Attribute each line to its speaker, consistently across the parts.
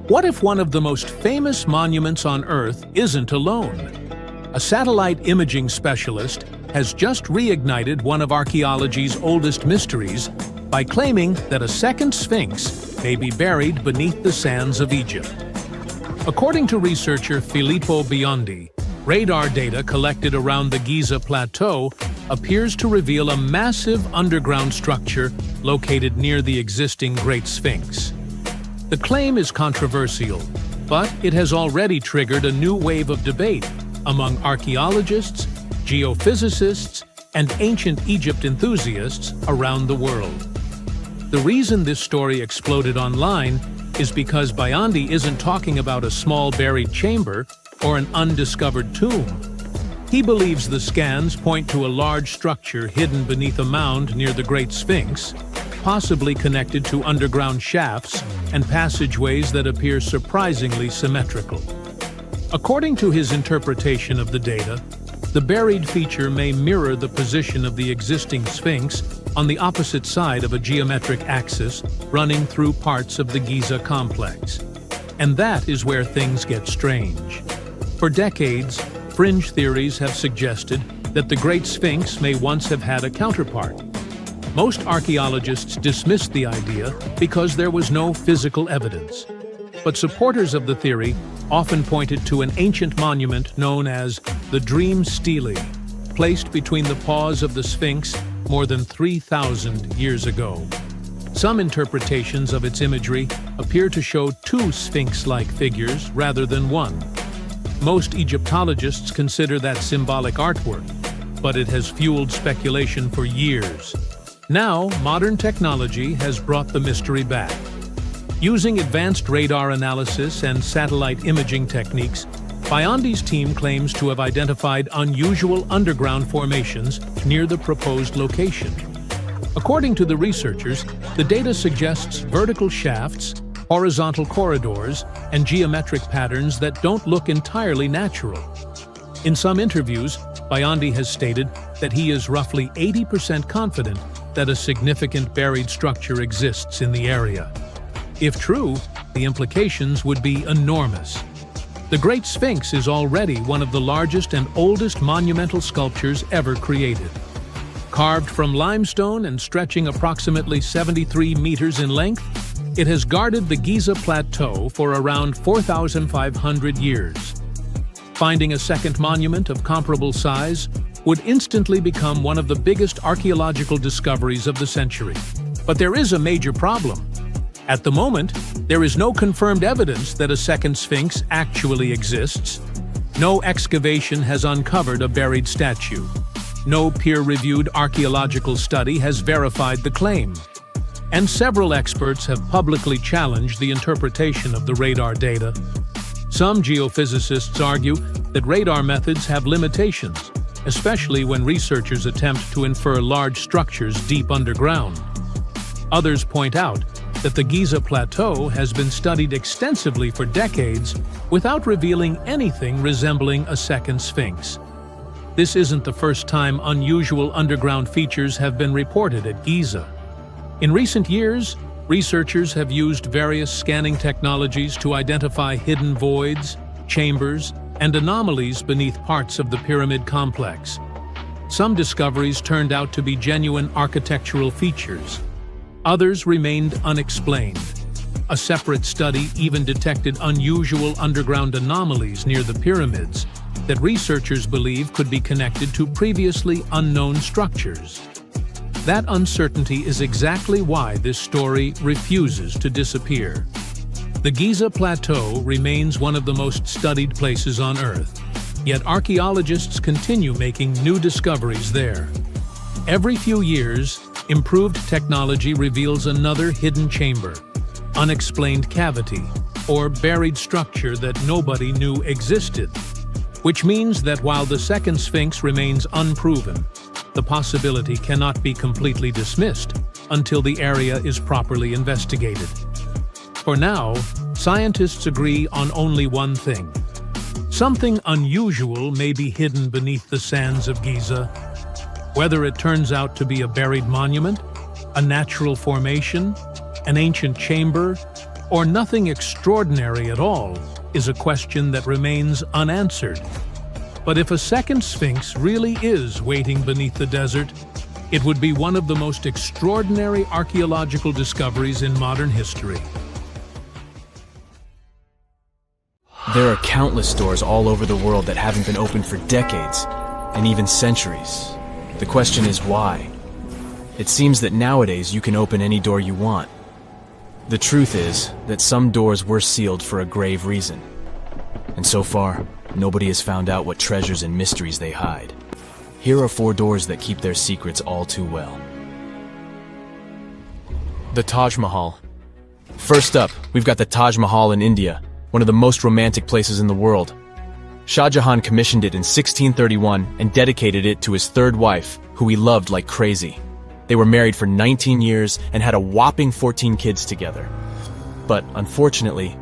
Speaker 1: What if one of the most famous monuments on Earth isn't alone? A satellite imaging specialist has just reignited one of archaeology's oldest mysteries by claiming that a second Sphinx may be buried beneath the sands of Egypt. According to researcher Filippo Biondi, radar data collected around the Giza plateau appears to reveal a massive underground structure located near the existing Great Sphinx. The claim is controversial, but it has already triggered a new wave of debate among archaeologists, geophysicists, and ancient Egypt enthusiasts around the world. The reason this story exploded online is because Biondi isn't talking about a small buried chamber or an undiscovered tomb. He believes the scans point to a large structure hidden beneath a mound near the Great Sphinx, possibly connected to underground shafts and passageways that appear surprisingly symmetrical. According to his interpretation of the data, the buried feature may mirror the position of the existing Sphinx on the opposite side of a geometric axis running through parts of the Giza complex. And that is where things get strange. For decades, fringe theories have suggested that the Great Sphinx may once have had a counterpart. Most archaeologists dismissed the idea because there was no physical evidence. But supporters of the theory often pointed to an ancient monument known as the Dream Stele, placed between the paws of the Sphinx more than 3,000 years ago. Some interpretations of its imagery appear to show two Sphinx-like figures rather than one. Most Egyptologists consider that symbolic artwork, but it has fueled speculation for years. Now, modern technology has brought the mystery back. Using advanced radar analysis and satellite imaging techniques, Biondi's team claims to have identified unusual underground formations near the proposed location. According to the researchers, the data suggests vertical shafts, horizontal corridors, and geometric patterns that don't look entirely natural. In some interviews, Biondi has stated that he is roughly 80% confident that a significant buried structure exists in the area. If true, the implications would be enormous. The Great Sphinx is already one of the largest and oldest monumental sculptures ever created. Carved from limestone and stretching approximately 73 meters in length, it has guarded the Giza plateau for around 4,500 years. Finding a second monument of comparable size would instantly become one of the biggest archaeological discoveries of the century. But there is a major problem. At the moment, there is no confirmed evidence that a second Sphinx actually exists. No excavation has uncovered a buried statue. No peer-reviewed archaeological study has verified the claim. And several experts have publicly challenged the interpretation of the radar data. Some geophysicists argue that radar methods have limitations, especially when researchers attempt to infer large structures deep underground. Others point out that the Giza plateau has been studied extensively for decades without revealing anything resembling a second Sphinx. This isn't the first time unusual underground features have been reported at Giza. In recent years, researchers have used various scanning technologies to identify hidden voids, chambers, and anomalies beneath parts of the pyramid complex. Some discoveries turned out to be genuine architectural features. Others remained unexplained. A separate study even detected unusual underground anomalies near the pyramids that researchers believe could be connected to previously unknown structures. That uncertainty is exactly why this story refuses to disappear. The Giza Plateau remains one of the most studied places on Earth, yet archaeologists continue making new discoveries there. Every few years, improved technology reveals another hidden chamber, unexplained cavity, or buried structure that nobody knew existed. Which means that while the second Sphinx remains unproven, the possibility cannot be completely dismissed until the area is properly investigated. For now, scientists agree on only one thing. Something unusual may be hidden beneath the sands of Giza. Whether it turns out to be a buried monument, a natural formation, an ancient chamber, or nothing extraordinary at all is a question that remains unanswered. But if a second Sphinx really is waiting beneath the desert, it would be one of the most extraordinary archaeological discoveries in modern history.
Speaker 2: There are countless doors all over the world that haven't been opened for decades, and even centuries. The question is why? It seems that nowadays you can open any door you want. The truth is that some doors were sealed for a grave reason. And so far, nobody has found out what treasures and mysteries they hide. Here are 4 doors that keep their secrets all too well. The Taj Mahal. First up, we've got the Taj Mahal in India, one of the most romantic places in the world. Shah Jahan commissioned it in 1631 and dedicated it to his 3rd wife, who he loved like crazy. They were married for 19 years and had a whopping 14 kids together. But unfortunately,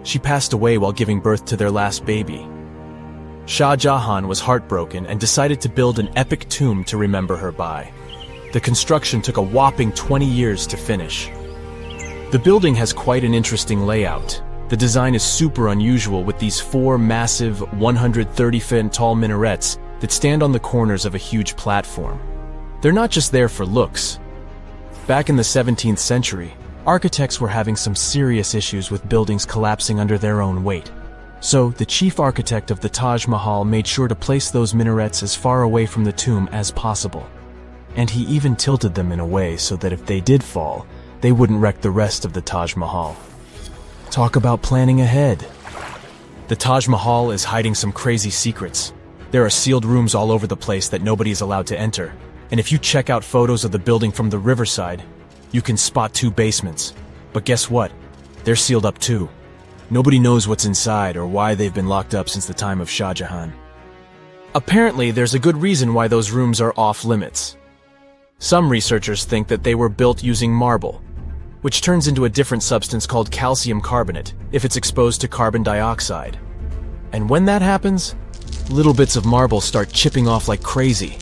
Speaker 2: she passed away while giving birth to their last baby. Shah Jahan was heartbroken and decided to build an epic tomb to remember her by. The construction took a whopping 20 years to finish. The building has quite an interesting layout. The design is super unusual with these 4 massive 130-foot tall minarets that stand on the corners of a huge platform. They're not just there for looks. Back in the 17th century, architects were having some serious issues with buildings collapsing under their own weight. So, the chief architect of the Taj Mahal made sure to place those minarets as far away from the tomb as possible. And he even tilted them in a way so that if they did fall, they wouldn't wreck the rest of the Taj Mahal. Talk about planning ahead. The Taj Mahal is hiding some crazy secrets. There are sealed rooms all over the place that nobody is allowed to enter. And if you check out photos of the building from the riverside, you can spot 2 basements. But guess what? They're sealed up too. Nobody knows what's inside or why they've been locked up since the time of Shah Jahan. Apparently, there's a good reason why those rooms are off limits. Some researchers think that they were built using marble, which turns into a different substance called calcium carbonate if it's exposed to carbon dioxide. And when that happens, little bits of marble start chipping off like crazy.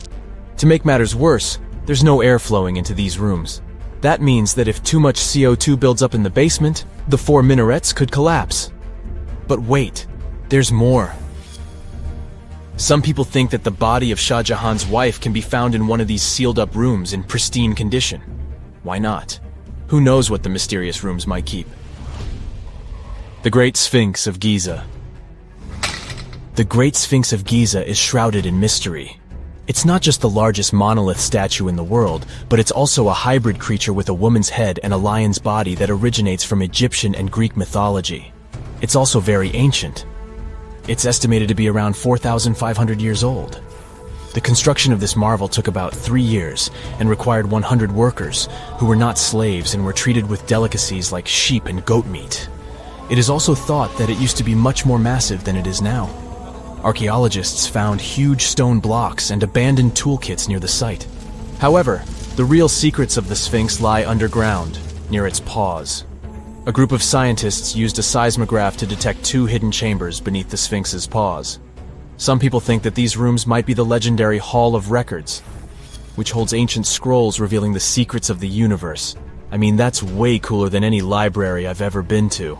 Speaker 2: To make matters worse, there's no air flowing into these rooms. That means that if too much CO2 builds up in the basement, the 4 minarets could collapse. But wait, there's more. Some people think that the body of Shah Jahan's wife can be found in one of these sealed-up rooms in pristine condition. Why not? Who knows what the mysterious rooms might keep? The Great Sphinx of Giza. The Great Sphinx of Giza is shrouded in mystery. It's not just the largest monolith statue in the world, but it's also a hybrid creature with a woman's head and a lion's body that originates from Egyptian and Greek mythology. It's also very ancient. It's estimated to be around 4,500 years old. The construction of this marvel took about 3 years and required 100 workers, who were not slaves and were treated with delicacies like sheep and goat meat. It is also thought that it used to be much more massive than it is now. Archaeologists found huge stone blocks and abandoned toolkits near the site. However, the real secrets of the Sphinx lie underground, near its paws. A group of scientists used a seismograph to detect 2 hidden chambers beneath the Sphinx's paws. Some people think that these rooms might be the legendary Hall of Records, which holds ancient scrolls revealing the secrets of the universe. I mean, that's way cooler than any library I've ever been to.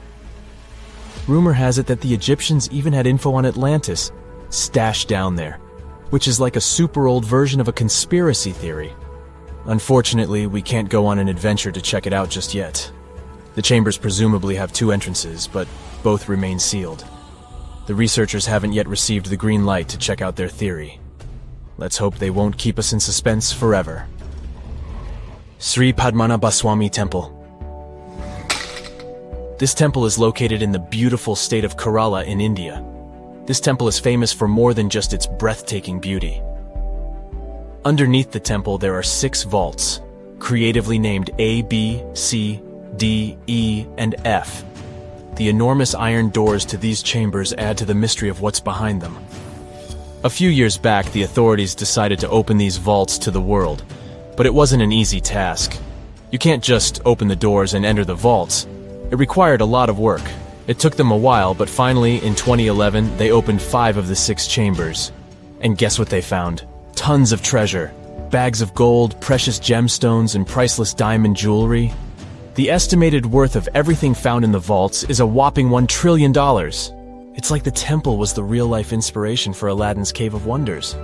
Speaker 2: Rumor has it that the Egyptians even had info on Atlantis stashed down there, which is like a super old version of a conspiracy theory. Unfortunately, we can't go on an adventure to check it out just yet. The chambers presumably have 2 entrances, but both remain sealed. The researchers haven't yet received the green light to check out their theory. Let's hope they won't keep us in suspense forever. Sri Padmanabhaswamy Temple. This temple is located in the beautiful state of Kerala in India. This temple is famous for more than just its breathtaking beauty. Underneath the temple there are 6 vaults, creatively named A, B, C, D, E, and F. The enormous iron doors to these chambers add to the mystery of what's behind them. A few years back, the authorities decided to open these vaults to the world, but it wasn't an easy task. You can't just open the doors and enter the vaults. It required a lot of work. It took them a while, but finally, in 2011, they opened 5 of the 6 chambers. And guess what they found? Tons of treasure. Bags of gold, precious gemstones, and priceless diamond jewelry. The estimated worth of everything found in the vaults is a whopping $1 trillion. It's like the temple was the real-life inspiration for Aladdin's Cave of Wonders.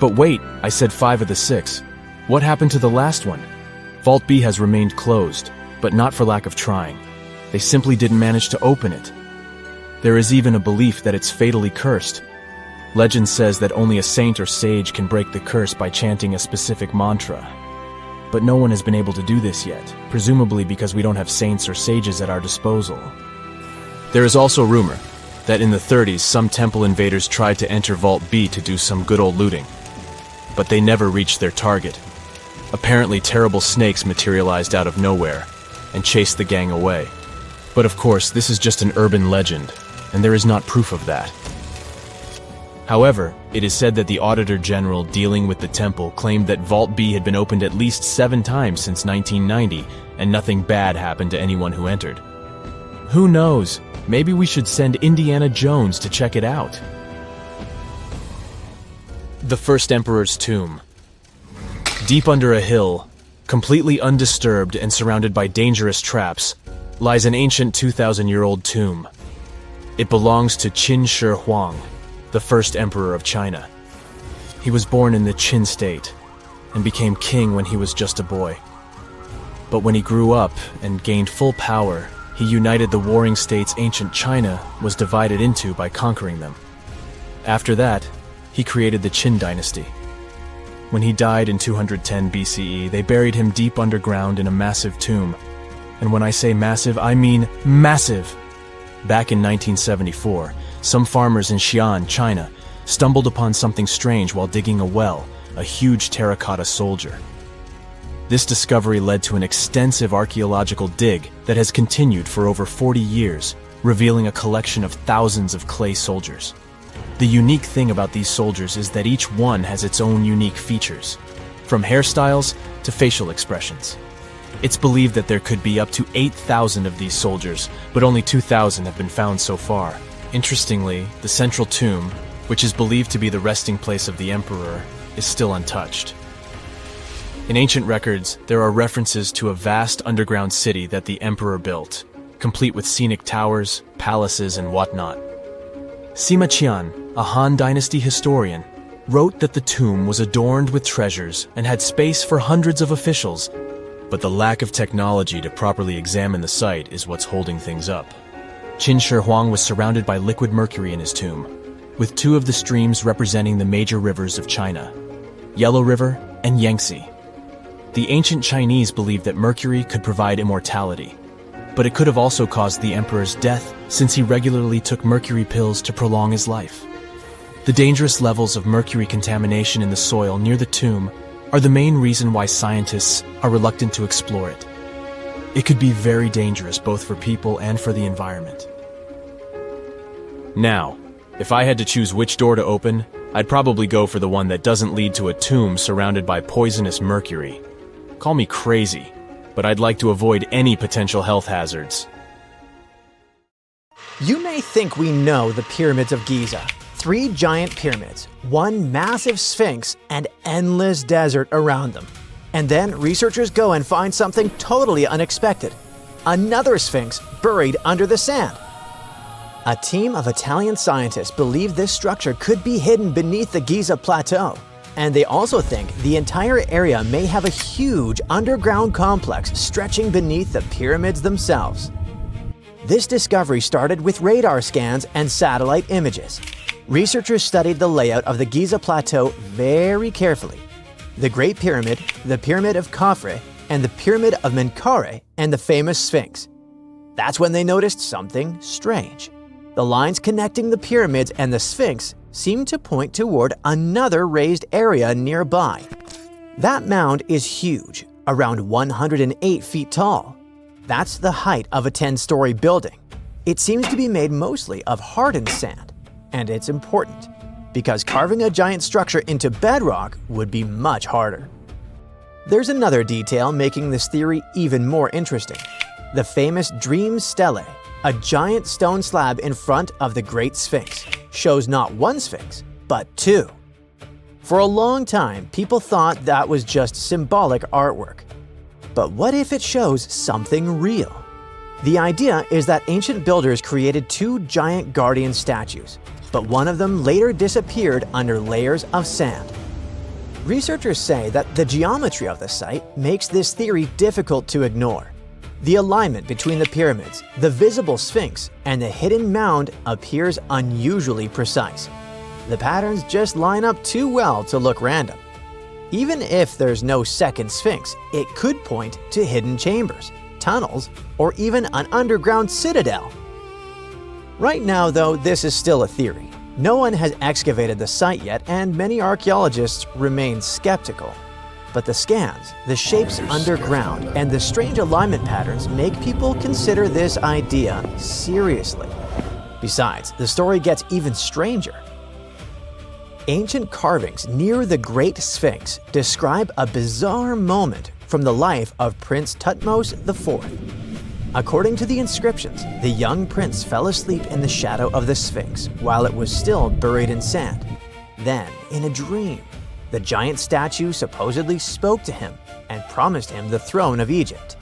Speaker 2: But wait, I said 5 of the 6. What happened to the last one? Vault B has remained closed, but not for lack of trying. They simply didn't manage to open it. There is even a belief that it's fatally cursed. Legend says that only a saint or sage can break the curse by chanting a specific mantra. But no one has been able to do this yet, presumably because we don't have saints or sages at our disposal. There is also rumor that in the 30s some temple invaders tried to enter Vault B to do some good old looting. But they never reached their target. Apparently terrible snakes materialized out of nowhere and chased the gang away. But of course, this is just an urban legend, and there is not proof of that. However, it is said that the Auditor General dealing with the temple claimed that Vault B had been opened at least 7 times since 1990, and nothing bad happened to anyone who entered. Who knows? Maybe we should send Indiana Jones to check it out. The First Emperor's Tomb. Deep under a hill, completely undisturbed and surrounded by dangerous traps, lies an ancient 2,000-year-old tomb. It belongs to Qin Shi Huang, the first emperor of China. He was born in the Qin state and became king when he was just a boy. But when he grew up and gained full power, he united the warring states ancient China was divided into by conquering them. After that, he created the Qin dynasty. When he died in 210 BCE, they buried him deep underground in a massive tomb. And when I say massive, I mean massive! Back in 1974, some farmers in Xi'an, China, stumbled upon something strange while digging a well, a huge terracotta soldier. This discovery led to an extensive archaeological dig that has continued for over 40 years, revealing a collection of thousands of clay soldiers. The unique thing about these soldiers is that each one has its own unique features, from hairstyles to facial expressions. It's believed that there could be up to 8,000 of these soldiers, but only 2,000 have been found so far. Interestingly, the central tomb, which is believed to be the resting place of the emperor, is still untouched. In ancient records, there are references to a vast underground city that the emperor built, complete with scenic towers, palaces, and whatnot. Sima Qian, a Han Dynasty historian, wrote that the tomb was adorned with treasures and had space for hundreds of officials, but the lack of technology to properly examine the site is what's holding things up. Qin Shi Huang was surrounded by liquid mercury in his tomb, with 2 of the streams representing the major rivers of China, Yellow River and Yangtze. The ancient Chinese believed that mercury could provide immortality, but it could have also caused the emperor's death since he regularly took mercury pills to prolong his life. The dangerous levels of mercury contamination in the soil near the tomb are the main reason why scientists are reluctant to explore it. It could be very dangerous both for people and for the environment. Now, if I had to choose which door to open, I'd probably go for the one that doesn't lead to a tomb surrounded by poisonous mercury. Call me crazy, but I'd like to avoid any potential health hazards.
Speaker 3: You may think we know the pyramids of Giza. 3 giant pyramids, 1 massive sphinx, and endless desert around them. And then researchers go and find something totally unexpected. Another sphinx buried under the sand. A team of Italian scientists believe this structure could be hidden beneath the Giza plateau. And they also think the entire area may have a huge underground complex stretching beneath the pyramids themselves. This discovery started with radar scans and satellite images. Researchers studied the layout of the Giza Plateau very carefully. The Great Pyramid, the Pyramid of Khafre, and the Pyramid of Menkaure, and the famous Sphinx. That's when they noticed something strange. The lines connecting the pyramids and the Sphinx seemed to point toward another raised area nearby. That mound is huge, around 108 feet tall. That's the height of a 10-story building. It seems to be made mostly of hardened sand. And it's important, because carving a giant structure into bedrock would be much harder. There's another detail making this theory even more interesting. The famous Dream Stele, a giant stone slab in front of the Great Sphinx, shows not 1 sphinx, but 2. For a long time, people thought that was just symbolic artwork. But what if it shows something real? The idea is that ancient builders created two giant guardian statues, but one of them later disappeared under layers of sand. Researchers say that the geometry of the site makes this theory difficult to ignore. The alignment between the pyramids, the visible Sphinx, and the hidden mound appears unusually precise. The patterns just line up too well to look random. Even if there's no second Sphinx, it could point to hidden chambers, tunnels, or even an underground citadel. Right now, though, this is still a theory. No one has excavated the site yet, and many archaeologists remain skeptical. But the scans, the shapes underground, and the strange alignment patterns make people consider this idea seriously. Besides, the story gets even stranger. Ancient carvings near the Great Sphinx describe a bizarre moment from the life of Prince Thutmose IV. According to the inscriptions, the young prince fell asleep in the shadow of the Sphinx while it was still buried in sand. Then, in a dream, the giant statue supposedly spoke to him and promised him the throne of Egypt.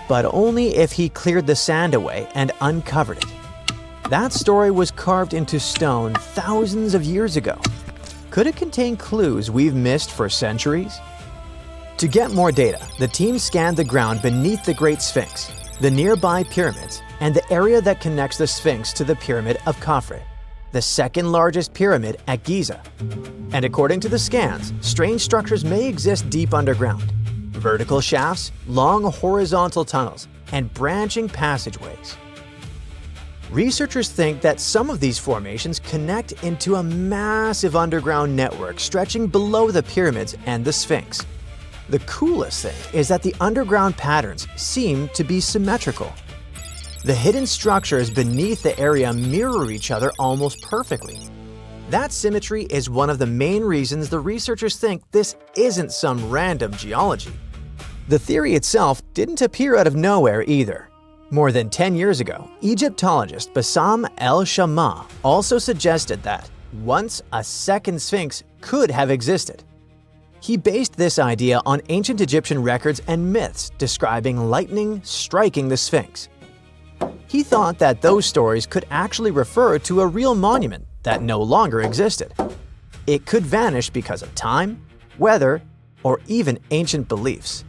Speaker 3: But only if he cleared the sand away and uncovered it. That story was carved into stone thousands of years ago. Could it contain clues we've missed for centuries? To get more data, the team scanned the ground beneath the Great Sphinx, the nearby pyramids, and the area that connects the Sphinx to the Pyramid of Khafre, the second largest pyramid at Giza. And according to the scans, strange structures may exist deep underground. Vertical shafts, long horizontal tunnels, and branching passageways. Researchers think that some of these formations connect into a massive underground network stretching below the pyramids and the Sphinx. The coolest thing is that the underground patterns seem to be symmetrical. The hidden structures beneath the area mirror each other almost perfectly. That symmetry is one of the main reasons the researchers think this isn't some random geology. The theory itself didn't appear out of nowhere either. More than 10 years ago, Egyptologist Bassam el-Shamma also suggested that once a second Sphinx could have existed. He based this idea on ancient Egyptian records and myths describing lightning striking the Sphinx. He thought that those stories could actually refer to a real monument that no longer existed. It could vanish because of time, weather, or even ancient beliefs.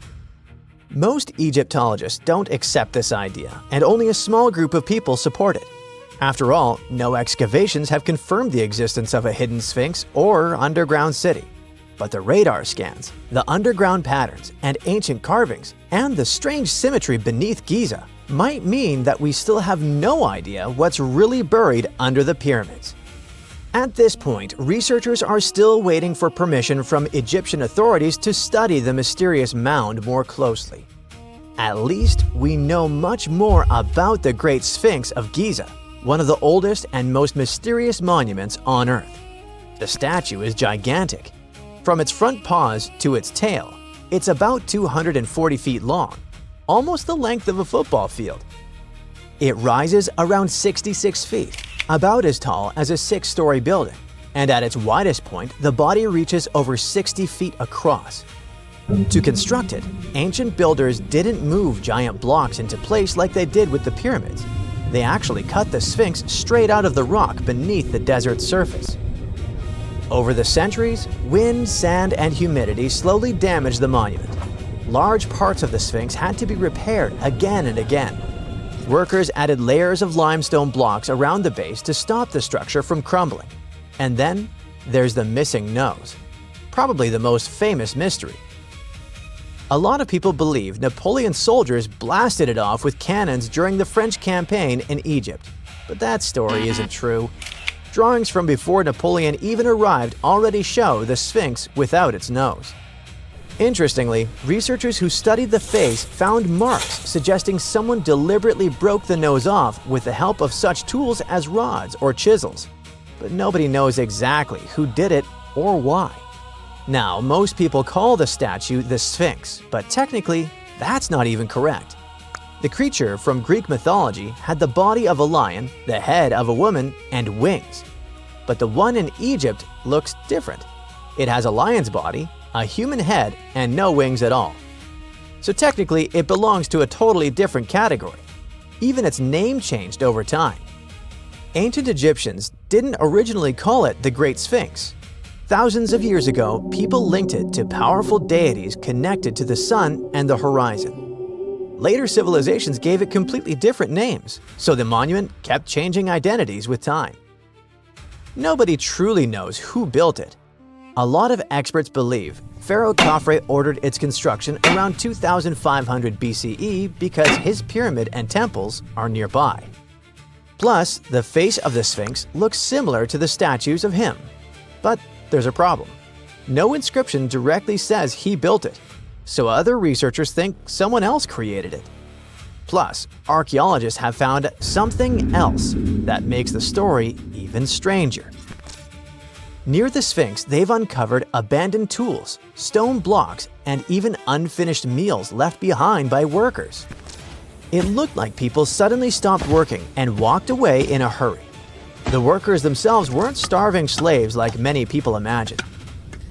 Speaker 3: Most Egyptologists don't accept this idea, and only a small group of people support it. After all, no excavations have confirmed the existence of a hidden Sphinx or underground city. But the radar scans, the underground patterns and ancient carvings, and the strange symmetry beneath Giza might mean that we still have no idea what's really buried under the pyramids. At this point, researchers are still waiting for permission from Egyptian authorities to study the mysterious mound more closely. At least we know much more about the Great Sphinx of Giza, one of the oldest and most mysterious monuments on Earth. The statue is gigantic. From its front paws to its tail, it's about 240 feet long, almost the length of a football field. It rises around 66 feet, about as tall as a 6-story building, and at its widest point, the body reaches over 60 feet across. To construct it, ancient builders didn't move giant blocks into place like they did with the pyramids. They actually cut the Sphinx straight out of the rock beneath the desert's surface. Over the centuries, wind, sand, and humidity slowly damaged the monument. Large parts of the Sphinx had to be repaired again and again. Workers added layers of limestone blocks around the base to stop the structure from crumbling. And then there's the missing nose, probably the most famous mystery. A lot of people believe Napoleon's soldiers blasted it off with cannons during the French campaign in Egypt, but that story isn't true. Drawings from before Napoleon even arrived already show the Sphinx without its nose. Interestingly, researchers who studied the face found marks suggesting someone deliberately broke the nose off with the help of such tools as rods or chisels. But nobody knows exactly who did it or why. Now, most people call the statue the Sphinx, but technically, that's not even correct. The creature from Greek mythology had the body of a lion, the head of a woman, and wings. But the one in Egypt looks different. It has a lion's body, a human head, and no wings at all. so technically it belongs to a totally different category. Even its name changed over time. Ancient Egyptians didn't originally call it the Great Sphinx. Thousands of years ago, people linked it to powerful deities connected to the sun and the horizon. Later civilizations gave it completely different names, so the monument kept changing identities with time. Nobody truly knows who built it. A lot of experts believe Pharaoh Khafre ordered its construction around 2500 BCE because his pyramid and temples are nearby. Plus, the face of the Sphinx looks similar to the statues of him. But there's a problem. No inscription directly says he built it, so other researchers think someone else created it. Plus, archaeologists have found something else that makes the story even stranger. Near the Sphinx, they've uncovered abandoned tools, stone blocks, and even unfinished meals left behind by workers. It looked like people suddenly stopped working and walked away in a hurry. The workers themselves weren't starving slaves like many people imagine.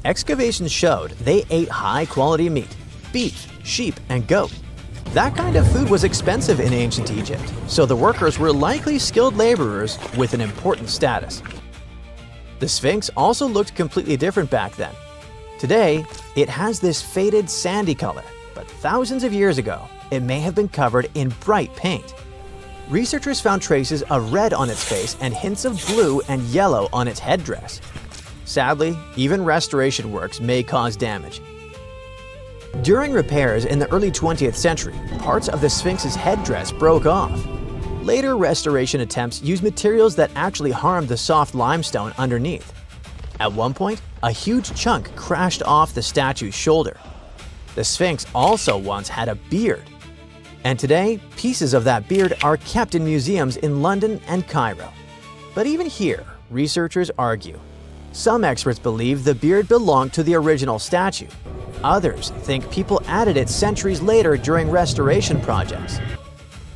Speaker 3: Excavations showed they ate high-quality meat, beef, sheep, and goat. That kind of food was expensive in ancient Egypt, so the workers were likely skilled laborers with an important status. The Sphinx also looked completely different back then. Today, it has this faded sandy color, but thousands of years ago, it may have been covered in bright paint. Researchers found traces of red on its face and hints of blue and yellow on its headdress. Sadly, even restoration works may cause damage. During repairs in the early 20th century, parts of the Sphinx's headdress broke off. Later restoration attempts used materials that actually harmed the soft limestone underneath. At one point, a huge chunk crashed off the statue's shoulder. The Sphinx also once had a beard. And today, pieces of that beard are kept in museums in London and Cairo. But even here, researchers argue. Some experts believe the beard belonged to the original statue. Others think people added it centuries later during restoration projects.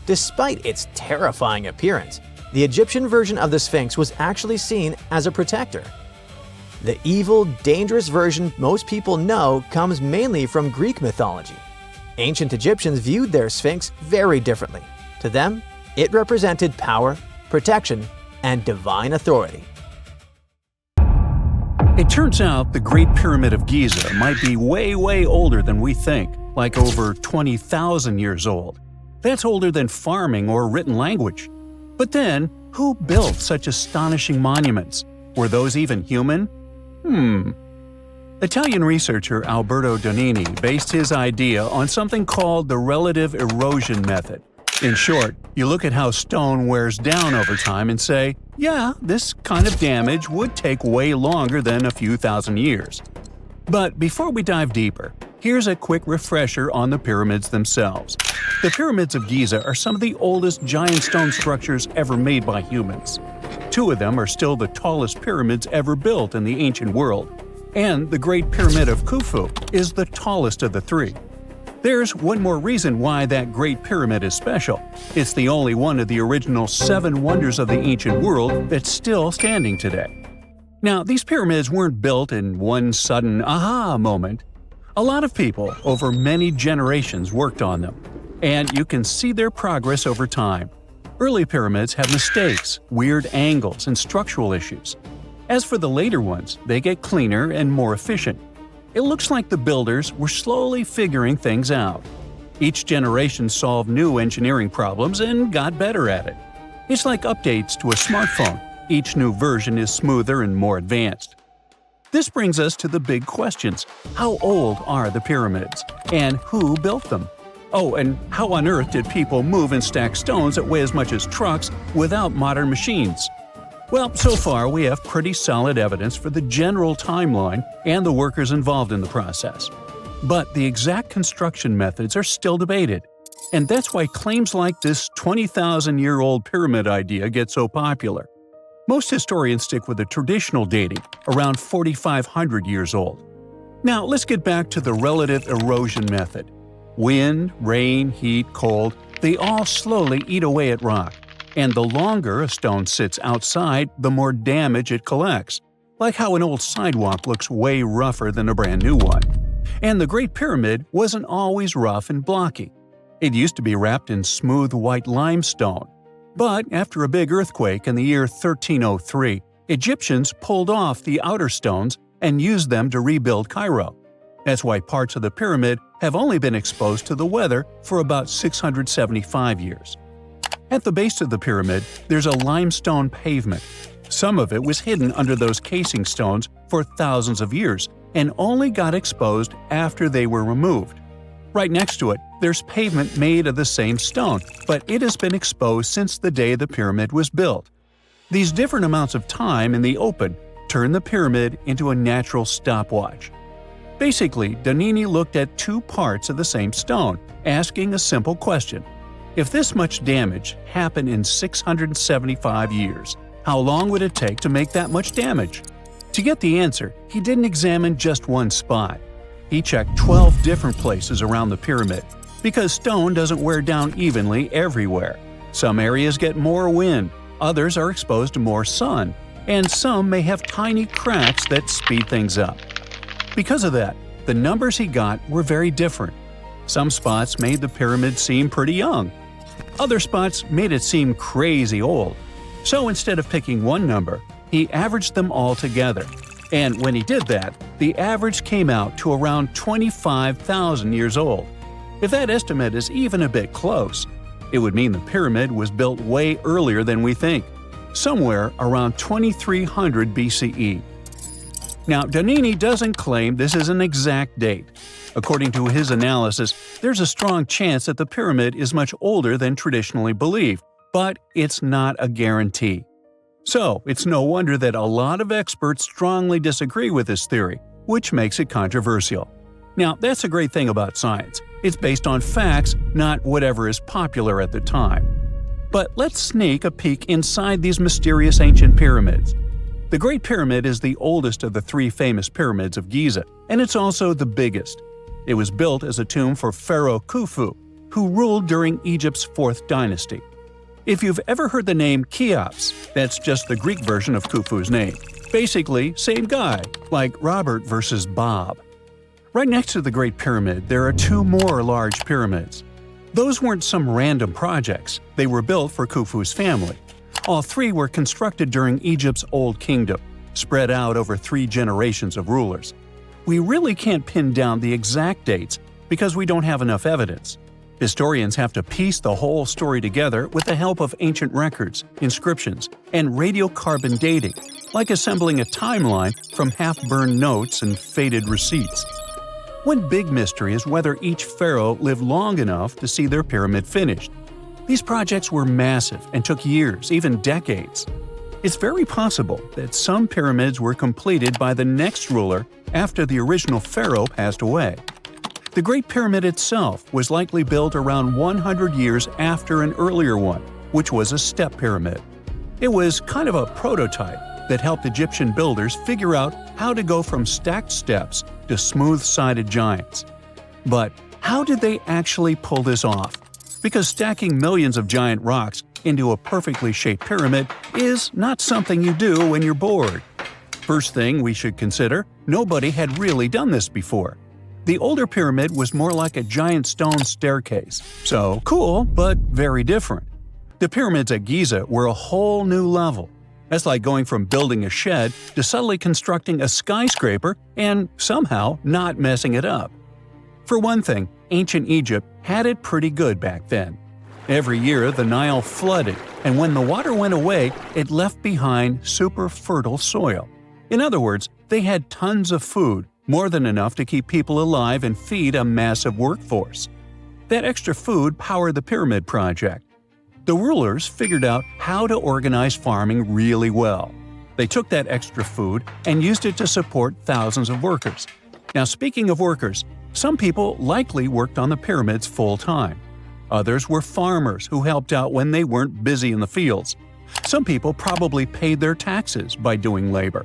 Speaker 3: Despite its terrifying appearance, the Egyptian version of the Sphinx was actually seen as a protector. The evil, dangerous version most people know comes mainly from Greek mythology. Ancient Egyptians viewed their Sphinx very differently. To them, it represented power, protection, and divine authority.
Speaker 4: It turns out the Great Pyramid of Giza might be way older than we think, like over 20,000 years old. That's older than farming or written language. But then, who built such astonishing monuments? Were those even human? Italian researcher Alberto Donini based his idea on something called the relative erosion method. In short, you look at how stone wears down over time and say, yeah, this kind of damage would take way longer than a few thousand years. But before we dive deeper, here's a quick refresher on the pyramids themselves. The pyramids of Giza are some of the oldest giant stone structures ever made by humans. Two of them are still the tallest pyramids ever built in the ancient world, and the Great Pyramid of Khufu is the tallest of the three. There's one more reason why that Great Pyramid is special. It's the only one of the original 7 wonders of the ancient world that's still standing today. Now, these pyramids weren't built in one sudden aha moment. A lot of people over many generations worked on them, and you can see their progress over time. Early pyramids have mistakes, weird angles, and structural issues. As for the later ones, they get cleaner and more efficient. It looks like the builders were slowly figuring things out. Each generation solved new engineering problems and got better at it. It's like updates to a smartphone. Each new version is smoother and more advanced. This brings us to the big questions. How old are the pyramids? And who built them? Oh, and how on earth did people move and stack stones that weigh as much as trucks without modern machines? Well, so far we have pretty solid evidence for the general timeline and the workers involved in the process. But the exact construction methods are still debated. And that's why claims like this 20,000-year-old pyramid idea get so popular. Most historians stick with the traditional dating, around 4,500 years old. Now, let's get back to the relative erosion method. Wind, rain, heat, cold, they all slowly eat away at rock. And the longer a stone sits outside, the more damage it collects, like how an old sidewalk looks way rougher than a brand new one. And the Great Pyramid wasn't always rough and blocky. It used to be wrapped in smooth white limestone. But after a big earthquake in the year 1303, Egyptians pulled off the outer stones and used them to rebuild Cairo. That's why parts of the pyramid have only been exposed to the weather for about 675 years. At the base of the pyramid, there's a limestone pavement. Some of it was hidden under those casing stones for thousands of years and only got exposed after they were removed. Right next to it, there's pavement made of the same stone, but it has been exposed since the day the pyramid was built. These different amounts of time in the open turn the pyramid into a natural stopwatch. Basically, Donini looked at two parts of the same stone, asking a simple question. If this much damage happened in 675 years, how long would it take to make that much damage? To get the answer, he didn't examine just one spot. He checked 12 different places around the pyramid, because stone doesn't wear down evenly everywhere. Some areas get more wind, others are exposed to more sun, and some may have tiny cracks that speed things up. Because of that, the numbers he got were very different. Some spots made the pyramid seem pretty young. Other spots made it seem crazy old. So instead of picking one number, he averaged them all together. And when he did that, the average came out to around 25,000 years old. If that estimate is even a bit close, it would mean the pyramid was built way earlier than we think, somewhere around 2300 BCE. Now, Donini doesn't claim this is an exact date. According to his analysis, there's a strong chance that the pyramid is much older than traditionally believed, but it's not a guarantee. So, it's no wonder that a lot of experts strongly disagree with this theory, which makes it controversial. Now, that's a great thing about science. It's based on facts, not whatever is popular at the time. But let's sneak a peek inside these mysterious ancient pyramids. The Great Pyramid is the oldest of the three famous pyramids of Giza, and it's also the biggest. It was built as a tomb for Pharaoh Khufu, who ruled during Egypt's 4th dynasty. If you've ever heard the name Cheops, that's just the Greek version of Khufu's name. Basically, same guy, like Robert versus Bob. Right next to the Great Pyramid, there are two more large pyramids. Those weren't some random projects, they were built for Khufu's family. All three were constructed during Egypt's Old Kingdom, spread out over 3 generations of rulers. We really can't pin down the exact dates because we don't have enough evidence. Historians have to piece the whole story together with the help of ancient records, inscriptions, and radiocarbon dating, like assembling a timeline from half-burned notes and faded receipts. One big mystery is whether each pharaoh lived long enough to see their pyramid finished. These projects were massive and took years, even decades. It's very possible that some pyramids were completed by the next ruler after the original pharaoh passed away. The Great Pyramid itself was likely built around 100 years after an earlier one, which was a step pyramid. It was kind of a prototype that helped Egyptian builders figure out how to go from stacked steps to smooth-sided giants. But how did they actually pull this off? Because stacking millions of giant rocks into a perfectly shaped pyramid is not something you do when you're bored. First thing we should consider, nobody had really done this before. The older pyramid was more like a giant stone staircase, so cool, but very different. The pyramids at Giza were a whole new level. That's like going from building a shed to suddenly constructing a skyscraper and somehow not messing it up. For one thing, ancient Egypt had it pretty good back then. Every year the Nile flooded, and when the water went away, it left behind super fertile soil. In other words, they had tons of food, more than enough to keep people alive and feed a massive workforce. That extra food powered the pyramid project. The rulers figured out how to organize farming really well. They took that extra food and used it to support thousands of workers. Now, speaking of workers, some people likely worked on the pyramids full-time. Others were farmers who helped out when they weren't busy in the fields. Some people probably paid their taxes by doing labor.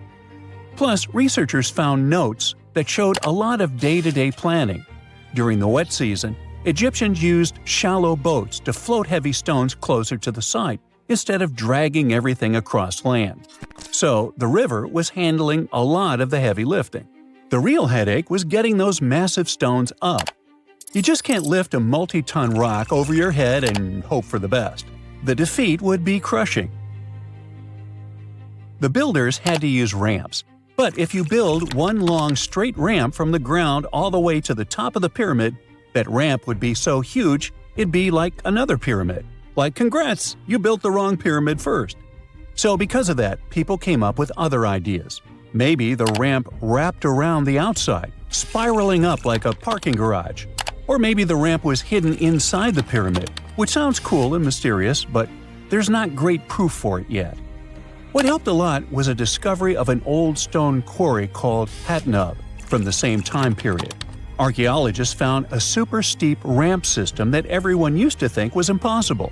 Speaker 4: Plus, researchers found notes that showed a lot of day-to-day planning. During the wet season, Egyptians used shallow boats to float heavy stones closer to the site instead of dragging everything across land. So, the river was handling a lot of the heavy lifting. The real headache was getting those massive stones up. You just can't lift a multi-ton rock over your head and hope for the best. The defeat would be crushing. The builders had to use ramps. But if you build one long straight ramp from the ground all the way to the top of the pyramid, that ramp would be so huge it'd be like another pyramid. Like, congrats, you built the wrong pyramid first. So because of that, people came up with other ideas. Maybe the ramp wrapped around the outside, spiraling up like a parking garage. Or maybe the ramp was hidden inside the pyramid, which sounds cool and mysterious, but there's not great proof for it yet. What helped a lot was a discovery of an old stone quarry called Hatnub from the same time period. Archaeologists found a super steep ramp system that everyone used to think was impossible.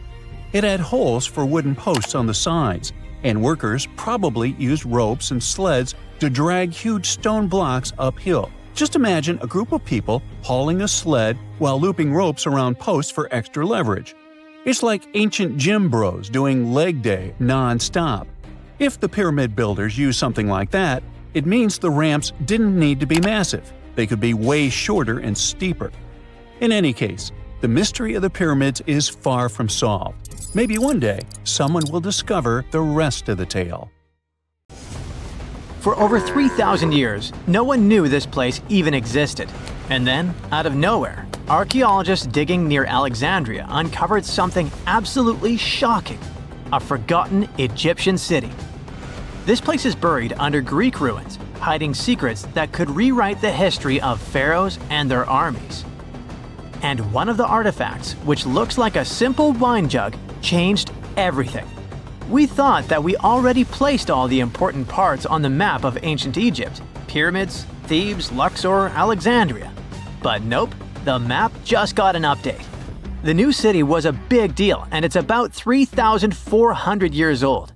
Speaker 4: It had holes for wooden posts on the sides, and workers probably used ropes and sleds to drag huge stone blocks uphill. Just imagine a group of people hauling a sled while looping ropes around posts for extra leverage. It's like ancient gym bros doing leg day non-stop. If the pyramid builders used something like that, it means the ramps didn't need to be massive. They could be way shorter and steeper. In any case, the mystery of the pyramids is far from solved. Maybe one day, someone will discover the rest of the tale.
Speaker 3: For over 3,000 years, no one knew this place even existed. And then, out of nowhere, archaeologists digging near Alexandria uncovered something absolutely shocking: a forgotten Egyptian city. This place is buried under Greek ruins, hiding secrets that could rewrite the history of pharaohs and their armies. And one of the artifacts, which looks like a simple wine jug, changed everything. We thought that we already placed all the important parts on the map of ancient Egypt: pyramids, Thebes, Luxor, Alexandria. But nope, the map just got an update. The new city was a big deal, and it's about 3,400 years old.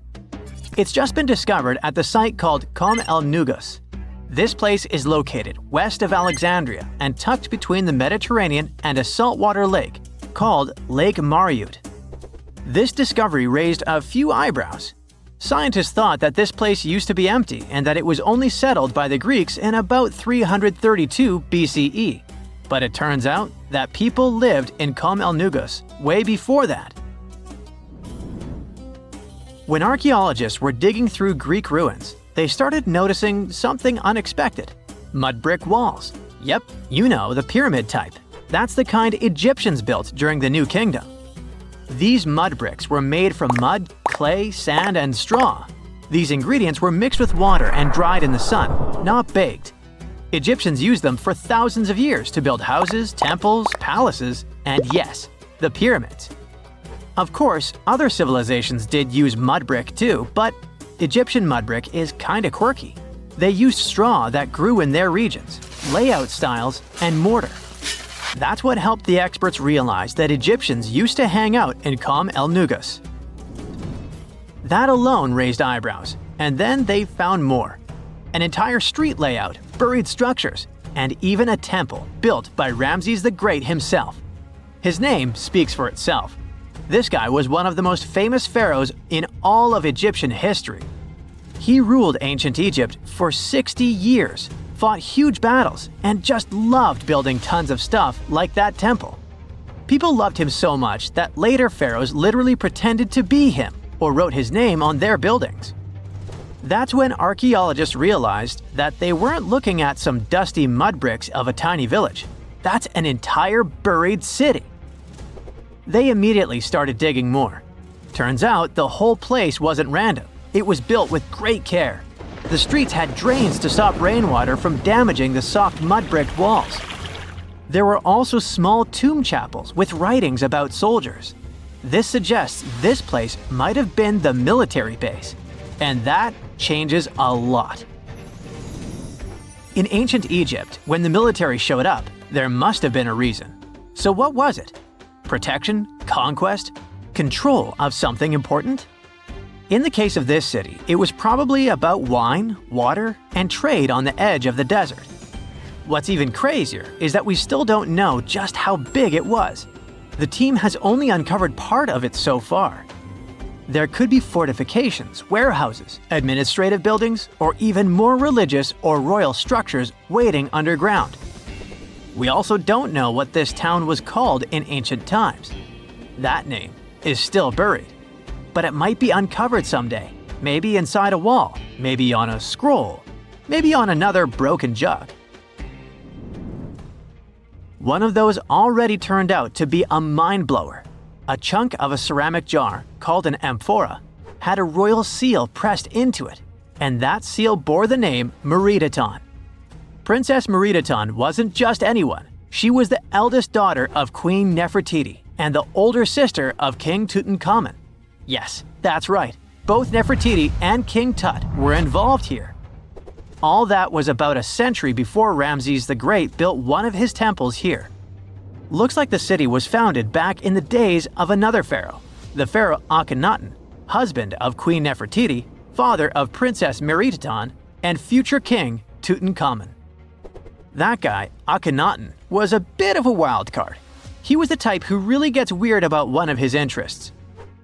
Speaker 3: It's just been discovered at the site called Kom el Nugus. This place is located west of Alexandria and tucked between the Mediterranean and a saltwater lake called Lake Mariut. This discovery raised a few eyebrows. Scientists thought that this place used to be empty and that it was only settled by the Greeks in about 332 BCE. But it turns out that people lived in Kom el Nugus way before that. When archaeologists were digging through Greek ruins, they started noticing something unexpected: mud brick walls. Yep, you know, the pyramid type. That's the kind Egyptians built during the New Kingdom. These mud bricks were made from mud, clay, sand, and straw. These ingredients were mixed with water and dried in the sun, not baked. Egyptians used them for thousands of years to build houses, temples, palaces, and yes, the pyramids. Of course, other civilizations did use mud brick too, but Egyptian mud brick is kinda quirky. They used straw that grew in their regions, layout styles, and mortar. That's what helped the experts realize that Egyptians used to hang out in Kom el Nugus. That alone raised eyebrows, and then they found more. An entire street layout, buried structures, and even a temple built by Ramses the Great himself. His name speaks for itself. This guy was one of the most famous pharaohs in all of Egyptian history. He ruled ancient Egypt for 60 years, fought huge battles, and just loved building tons of stuff like that temple. People loved him so much that later pharaohs literally pretended to be him or wrote his name on their buildings. That's when archaeologists realized that they weren't looking at some dusty mud bricks of a tiny village. That's an entire buried city. They immediately started digging more. Turns out the whole place wasn't random. It was built with great care. The streets had drains to stop rainwater from damaging the soft mud-brick walls. There were also small tomb chapels with writings about soldiers. This suggests this place might have been the military base, and that changes a lot. In ancient Egypt, when the military showed up, there must have been a reason. So what was it? Protection? Conquest? Control of something important? In the case of this city, it was probably about wine, water, and trade on the edge of the desert. What's even crazier is that we still don't know just how big it was. The team has only uncovered part of it so far. There could be fortifications, warehouses, administrative buildings, or even more religious or royal structures waiting underground. We also don't know what this town was called in ancient times. That name is still buried, but it might be uncovered someday, maybe inside a wall, maybe on a scroll, maybe on another broken jug. One of those already turned out to be a mind-blower. A chunk of a ceramic jar, called an amphora, had a royal seal pressed into it, and that seal bore the name Meritaton. Princess Meritaton wasn't just anyone. She was the eldest daughter of Queen Nefertiti and the older sister of King Tutankhamun. Yes, that's right. Both Nefertiti and King Tut were involved here. All that was about a century before Ramses the Great built one of his temples here. Looks like the city was founded back in the days of another pharaoh, the pharaoh Akhenaten, husband of Queen Nefertiti, father of Princess Meritaton, and future king Tutankhamun. That guy, Akhenaten, was a bit of a wild card. He was the type who really gets weird about one of his interests.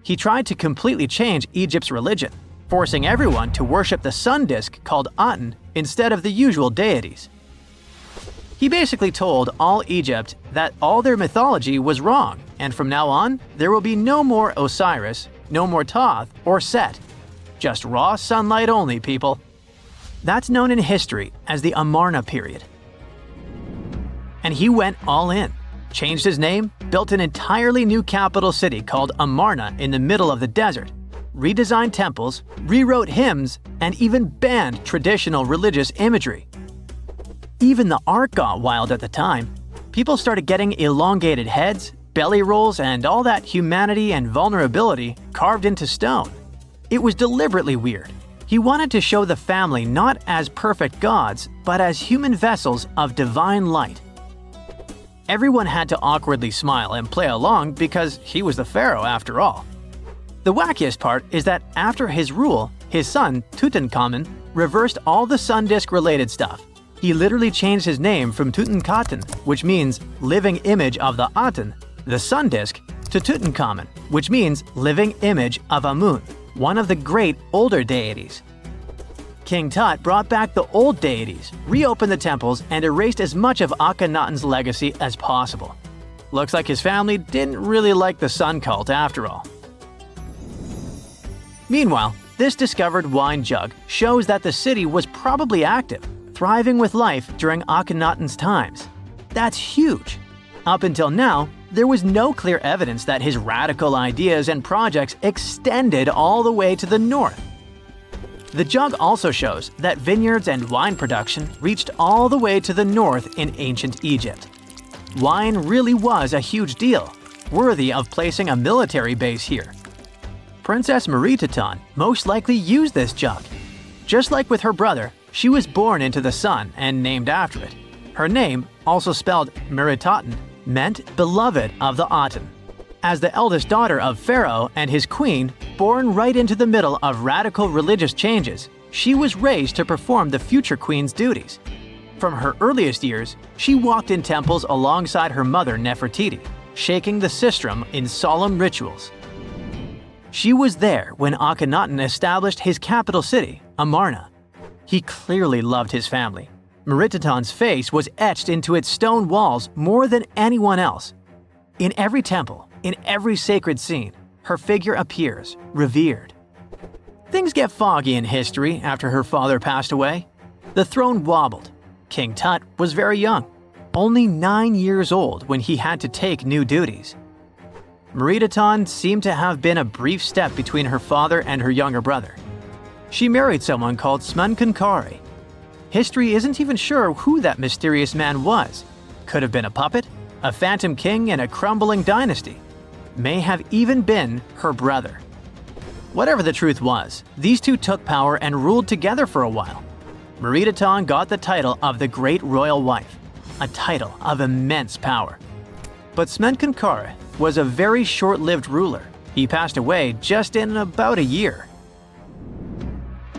Speaker 3: He tried to completely change Egypt's religion, forcing everyone to worship the sun disk called Aten instead of the usual deities. He basically told all Egypt that all their mythology was wrong, and from now on, there will be no more Osiris, no more Thoth or Set. Just raw sunlight only, people. That's known in history as the Amarna period. And he went all in, changed his name, built an entirely new capital city called Amarna in the middle of the desert, redesigned temples, rewrote hymns, and even banned traditional religious imagery. Even the art got wild at the time. People started getting elongated heads, belly rolls, and all that humanity and vulnerability carved into stone. It was deliberately weird. He wanted to show the family not as perfect gods, but as human vessels of divine light. Everyone had to awkwardly smile and play along because he was the pharaoh after all. The wackiest part is that after his rule, his son, Tutankhamun, reversed all the sun disk-related stuff. He literally changed his name from Tutankhaten, which means living image of the Aten, the sun disk, to Tutankhamun, which means living image of Amun, one of the great older deities. King Tut brought back the old deities, reopened the temples, and erased as much of Akhenaten's legacy as possible. Looks like his family didn't really like the sun cult after all. Meanwhile, this discovered wine jug shows that the city was probably active, thriving with life during Akhenaten's times. That's huge. Up until now, there was no clear evidence that his radical ideas and projects extended all the way to the north. The jug also shows that vineyards and wine production reached all the way to the north in ancient Egypt. Wine really was a huge deal, worthy of placing a military base here. Princess Meritaton most likely used this jug. Just like with her brother, she was born into the sun and named after it. Her name, also spelled Meritaten, meant beloved of the Aten. As the eldest daughter of Pharaoh and his queen, born right into the middle of radical religious changes, she was raised to perform the future queen's duties. From her earliest years, she walked in temples alongside her mother Nefertiti, shaking the sistrum in solemn rituals. She was there when Akhenaten established his capital city, Amarna. He clearly loved his family. Meritaton's face was etched into its stone walls more than anyone else. In every temple, in every sacred scene, her figure appears, revered. Things get foggy in history after her father passed away. The throne wobbled. King Tut was very young, only 9 years old when he had to take new duties. Meritaton seemed to have been a brief step between her father and her younger brother. She married someone called Smenkhkare. History isn't even sure who that mysterious man was. Could have been a puppet, a phantom king in a crumbling dynasty. May have even been her brother. Whatever the truth was, these two took power and ruled together for a while. Meritaton got the title of the Great Royal Wife, a title of immense power. But Smenkhkare was a very short-lived ruler. He passed away just in about a year.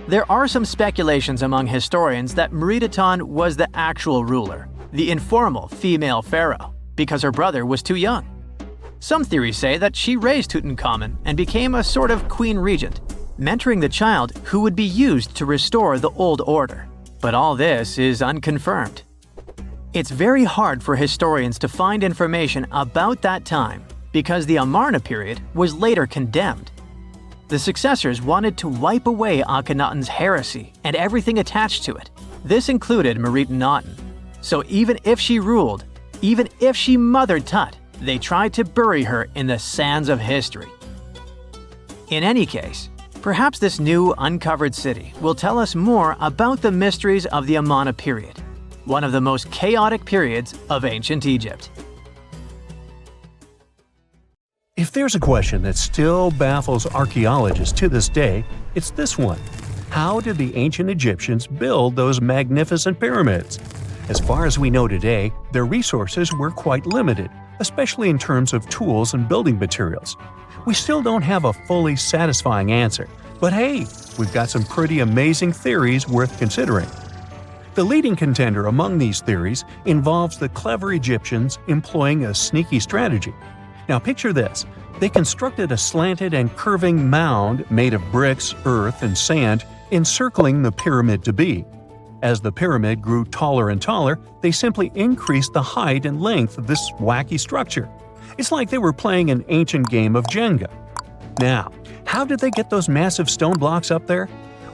Speaker 3: There are some speculations among historians that Meritaton was the actual ruler, the informal female pharaoh, because her brother was too young. Some theories say that she raised Tutankhamun and became a sort of queen regent, mentoring the child who would be used to restore the old order. But all this is unconfirmed. It's very hard for historians to find information about that time because the Amarna period was later condemned. The successors wanted to wipe away Akhenaten's heresy and everything attached to it. This included Merenptah. So even if she ruled, even if she mothered Tut, they tried to bury her in the sands of history. In any case, perhaps this new uncovered city will tell us more about the mysteries of the Amarna period, one of the most chaotic periods of ancient Egypt.
Speaker 4: If there's a question that still baffles archaeologists to this day, it's this one. How did the ancient Egyptians build those magnificent pyramids? As far as we know today, their resources were quite limited, especially in terms of tools and building materials. We still don't have a fully satisfying answer, but hey, we've got some pretty amazing theories worth considering. The leading contender among these theories involves the clever Egyptians employing a sneaky strategy. Now picture this. They constructed a slanted and curving mound made of bricks, earth, and sand encircling the pyramid to be. As the pyramid grew taller and taller, they simply increased the height and length of this wacky structure. It's like they were playing an ancient game of Jenga. Now, how did they get those massive stone blocks up there?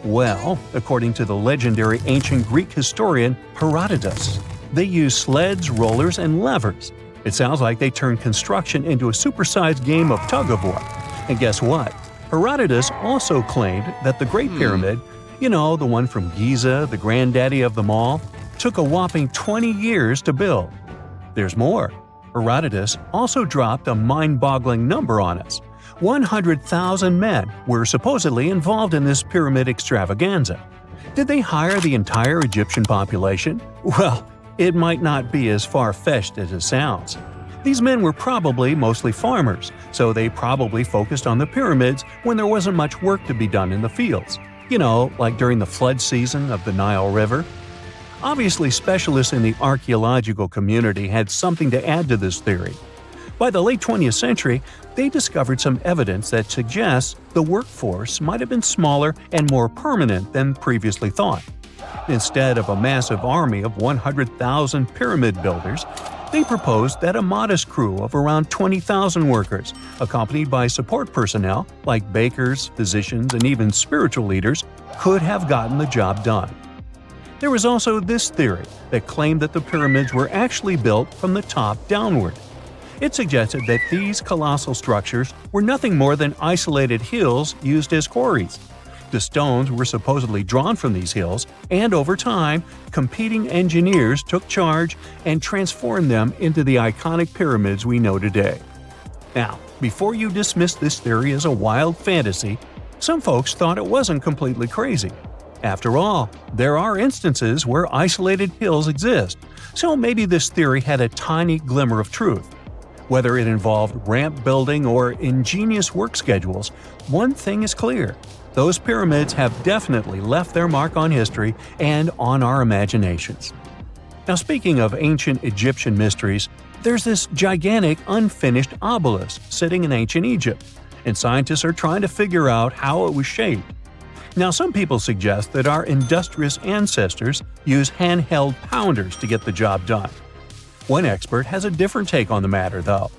Speaker 4: Well, according to the legendary ancient Greek historian Herodotus, they used sleds, rollers, and levers. It sounds like they turned construction into a supersized game of tug-of-war. And guess what? Herodotus also claimed that the Great Pyramid, the one from Giza, the granddaddy of them all, took a whopping 20 years to build. There's more. Herodotus also dropped a mind-boggling number on us. 100,000 men were supposedly involved in this pyramid extravaganza. Did they hire the entire Egyptian population? Well, it might not be as far-fetched as it sounds. These men were probably mostly farmers, so they probably focused on the pyramids when there wasn't much work to be done in the fields. Like during the flood season of the Nile River. Obviously, specialists in the archaeological community had something to add to this theory. By the late 20th century, they discovered some evidence that suggests the workforce might have been smaller and more permanent than previously thought. Instead of a massive army of 100,000 pyramid builders, they proposed that a modest crew of around 20,000 workers, accompanied by support personnel like bakers, physicians, and even spiritual leaders, could have gotten the job done. There was also this theory that claimed that the pyramids were actually built from the top downward. It suggested that these colossal structures were nothing more than isolated hills used as quarries. The stones were supposedly drawn from these hills, and over time, competing engineers took charge and transformed them into the iconic pyramids we know today. Now, before you dismiss this theory as a wild fantasy, some folks thought it wasn't completely crazy. After all, there are instances where isolated hills exist, so maybe this theory had a tiny glimmer of truth. Whether it involved ramp building or ingenious work schedules, one thing is clear. Those pyramids have definitely left their mark on history and on our imaginations. Now, speaking of ancient Egyptian mysteries, there's this gigantic unfinished obelisk sitting in ancient Egypt, and scientists are trying to figure out how it was shaped. Now, some people suggest that our industrious ancestors used handheld pounders to get the job done. One expert has a different take on the matter, though.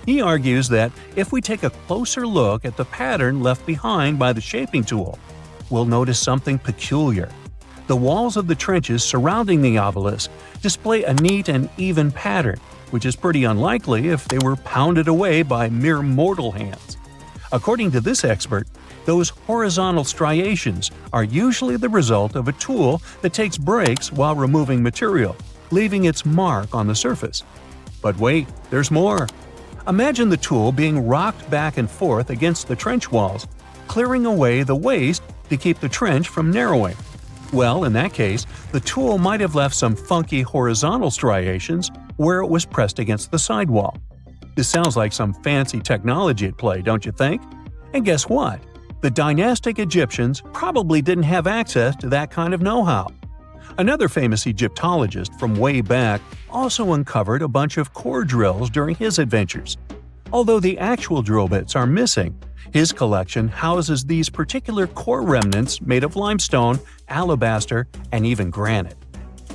Speaker 4: He argues that if we take a closer look at the pattern left behind by the shaping tool, we'll notice something peculiar. The walls of the trenches surrounding the obelisk display a neat and even pattern, which is pretty unlikely if they were pounded away by mere mortal hands. According to this expert, those horizontal striations are usually the result of a tool that takes breaks while removing material, leaving its mark on the surface. But wait, there's more. Imagine the tool being rocked back and forth against the trench walls, clearing away the waste to keep the trench from narrowing. Well, in that case, the tool might have left some funky horizontal striations where it was pressed against the sidewall. This sounds like some fancy technology at play, don't you think? And guess what? The dynastic Egyptians probably didn't have access to that kind of know-how. Another famous Egyptologist from way back also uncovered a bunch of core drills during his adventures. Although the actual drill bits are missing, his collection houses these particular core remnants made of limestone, alabaster, and even granite.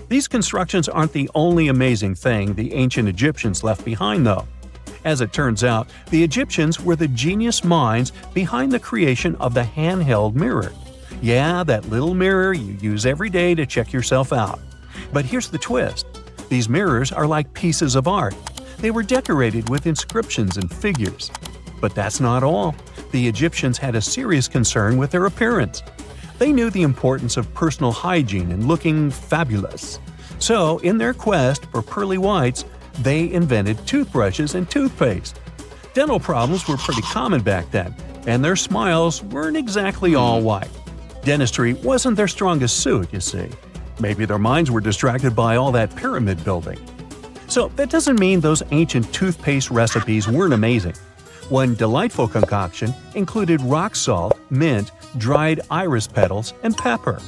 Speaker 4: These constructions aren't the only amazing thing the ancient Egyptians left behind, though. As it turns out, the Egyptians were the genius minds behind the creation of the handheld mirror. Yeah, that little mirror you use every day to check yourself out. But here's the twist. These mirrors are like pieces of art. They were decorated with inscriptions and figures. But that's not all. The Egyptians had a serious concern with their appearance. They knew the importance of personal hygiene and looking fabulous. So, in their quest for pearly whites, they invented toothbrushes and toothpaste. Dental problems were pretty common back then, and their smiles weren't exactly all white. Dentistry wasn't their strongest suit, you see. Maybe their minds were distracted by all that pyramid building. So that doesn't mean those ancient toothpaste recipes weren't amazing. One delightful concoction included rock salt, mint, dried iris petals, and pepper.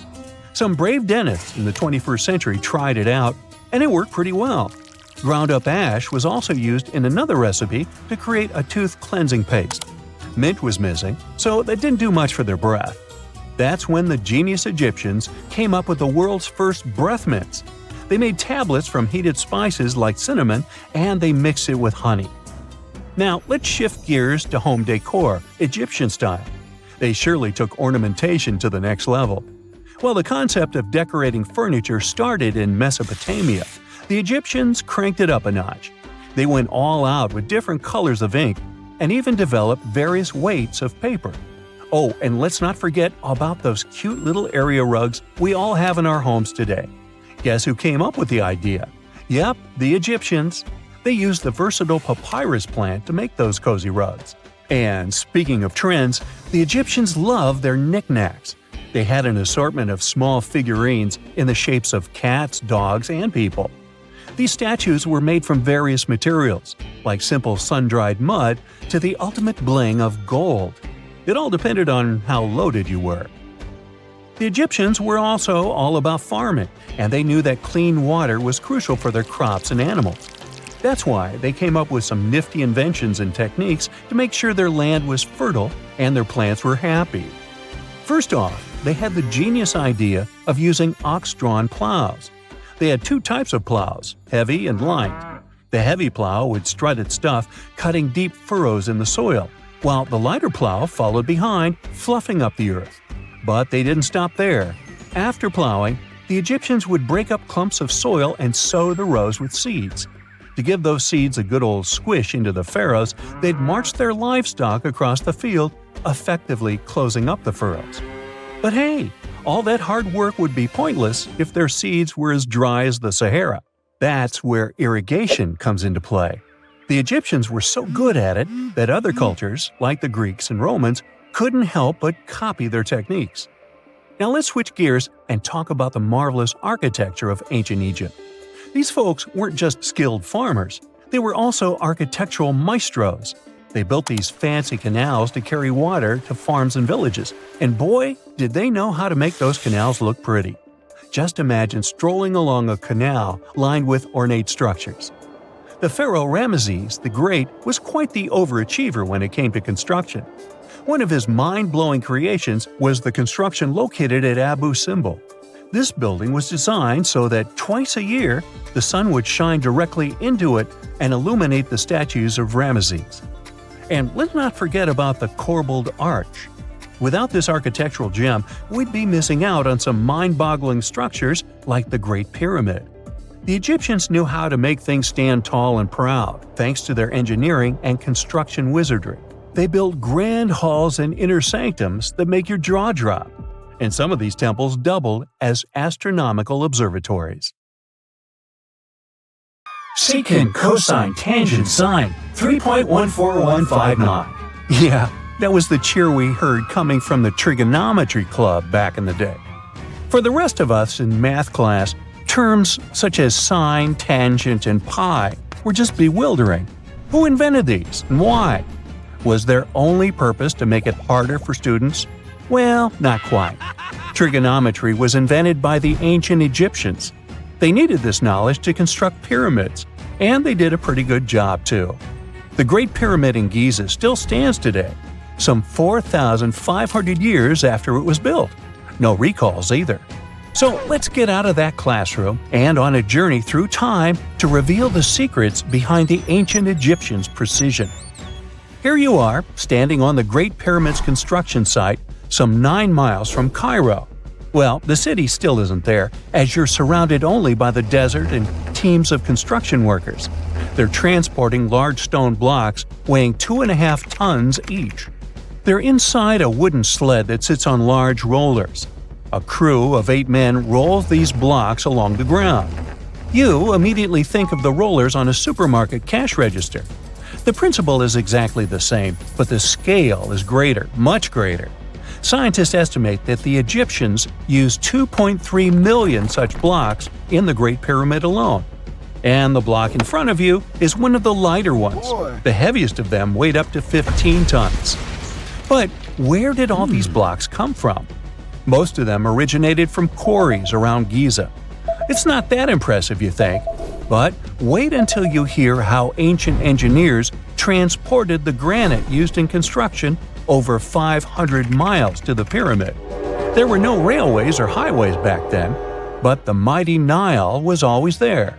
Speaker 4: Some brave dentists in the 21st century tried it out, and it worked pretty well. Ground-up ash was also used in another recipe to create a tooth cleansing paste. Mint was missing, so that didn't do much for their breath. That's when the genius Egyptians came up with the world's first breath mints. They made tablets from heated spices like cinnamon, and they mixed it with honey. Now, let's shift gears to home decor, Egyptian style. They surely took ornamentation to the next level. While the concept of decorating furniture started in Mesopotamia, the Egyptians cranked it up a notch. They went all out with different colors of ink and even developed various weights of paper. Oh, and let's not forget about those cute little area rugs we all have in our homes today. Guess who came up with the idea? Yep, the Egyptians. They used the versatile papyrus plant to make those cozy rugs. And speaking of trends, the Egyptians loved their knickknacks. They had an assortment of small figurines in the shapes of cats, dogs, and people. These statues were made from various materials, like simple sun-dried mud to the ultimate bling of gold. It all depended on how loaded you were. The Egyptians were also all about farming, and they knew that clean water was crucial for their crops and animals. That's why they came up with some nifty inventions and techniques to make sure their land was fertile and their plants were happy. First off, they had the genius idea of using ox-drawn plows. They had two types of plows, heavy and light. The heavy plow would strut its stuff, cutting deep furrows in the soil, while the lighter plow followed behind, fluffing up the earth. But they didn't stop there. After plowing, the Egyptians would break up clumps of soil and sow the rows with seeds. To give those seeds a good old squish into the furrows, they'd march their livestock across the field, effectively closing up the furrows. But hey, all that hard work would be pointless if their seeds were as dry as the Sahara. That's where irrigation comes into play. The Egyptians were so good at it that other cultures, like the Greeks and Romans, couldn't help but copy their techniques. Now let's switch gears and talk about the marvelous architecture of ancient Egypt. These folks weren't just skilled farmers, they were also architectural maestros. They built these fancy canals to carry water to farms and villages, and boy, did they know how to make those canals look pretty. Just imagine strolling along a canal lined with ornate structures. The pharaoh Ramesses the Great was quite the overachiever when it came to construction. One of his mind-blowing creations was the construction located at Abu Simbel. This building was designed so that twice a year, the sun would shine directly into it and illuminate the statues of Ramesses. And let's not forget about the corbelled arch. Without this architectural gem, we'd be missing out on some mind-boggling structures like the Great Pyramid. The Egyptians knew how to make things stand tall and proud, thanks to their engineering and construction wizardry. They built grand halls and inner sanctums that make your jaw drop. And some of these temples doubled as astronomical observatories. Secant, cosine, tangent, sine, 3.14159. Yeah, that was the cheer we heard coming from the trigonometry club back in the day. For the rest of us in math class, terms such as sine, tangent, and pi were just bewildering. Who invented these and why? Was their only purpose to make it harder for students? Well, not quite. Trigonometry was invented by the ancient Egyptians. They needed this knowledge to construct pyramids, and they did a pretty good job too. The Great Pyramid in Giza still stands today, some 4,500 years after it was built. No recalls either. So let's get out of that classroom and on a journey through time to reveal the secrets behind the ancient Egyptians' precision. Here you are, standing on the Great Pyramid's construction site, some 9 miles from Cairo. Well, the city still isn't there, as you're surrounded only by the desert and teams of construction workers. They're transporting large stone blocks weighing 2.5 tons each. They're inside a wooden sled that sits on large rollers. A crew of 8 men rolls these blocks along the ground. You immediately think of the rollers on a supermarket cash register. The principle is exactly the same, but the scale is greater, much greater. Scientists estimate that the Egyptians used 2.3 million such blocks in the Great Pyramid alone. And the block in front of you is one of the lighter ones. The heaviest of them weighed up to 15 tons. But where did all these blocks come from? Most of them originated from quarries around Giza. It's not that impressive, you think, but wait until you hear how ancient engineers transported the granite used in construction over 500 miles to the pyramid. There were no railways or highways back then, but the mighty Nile was always there.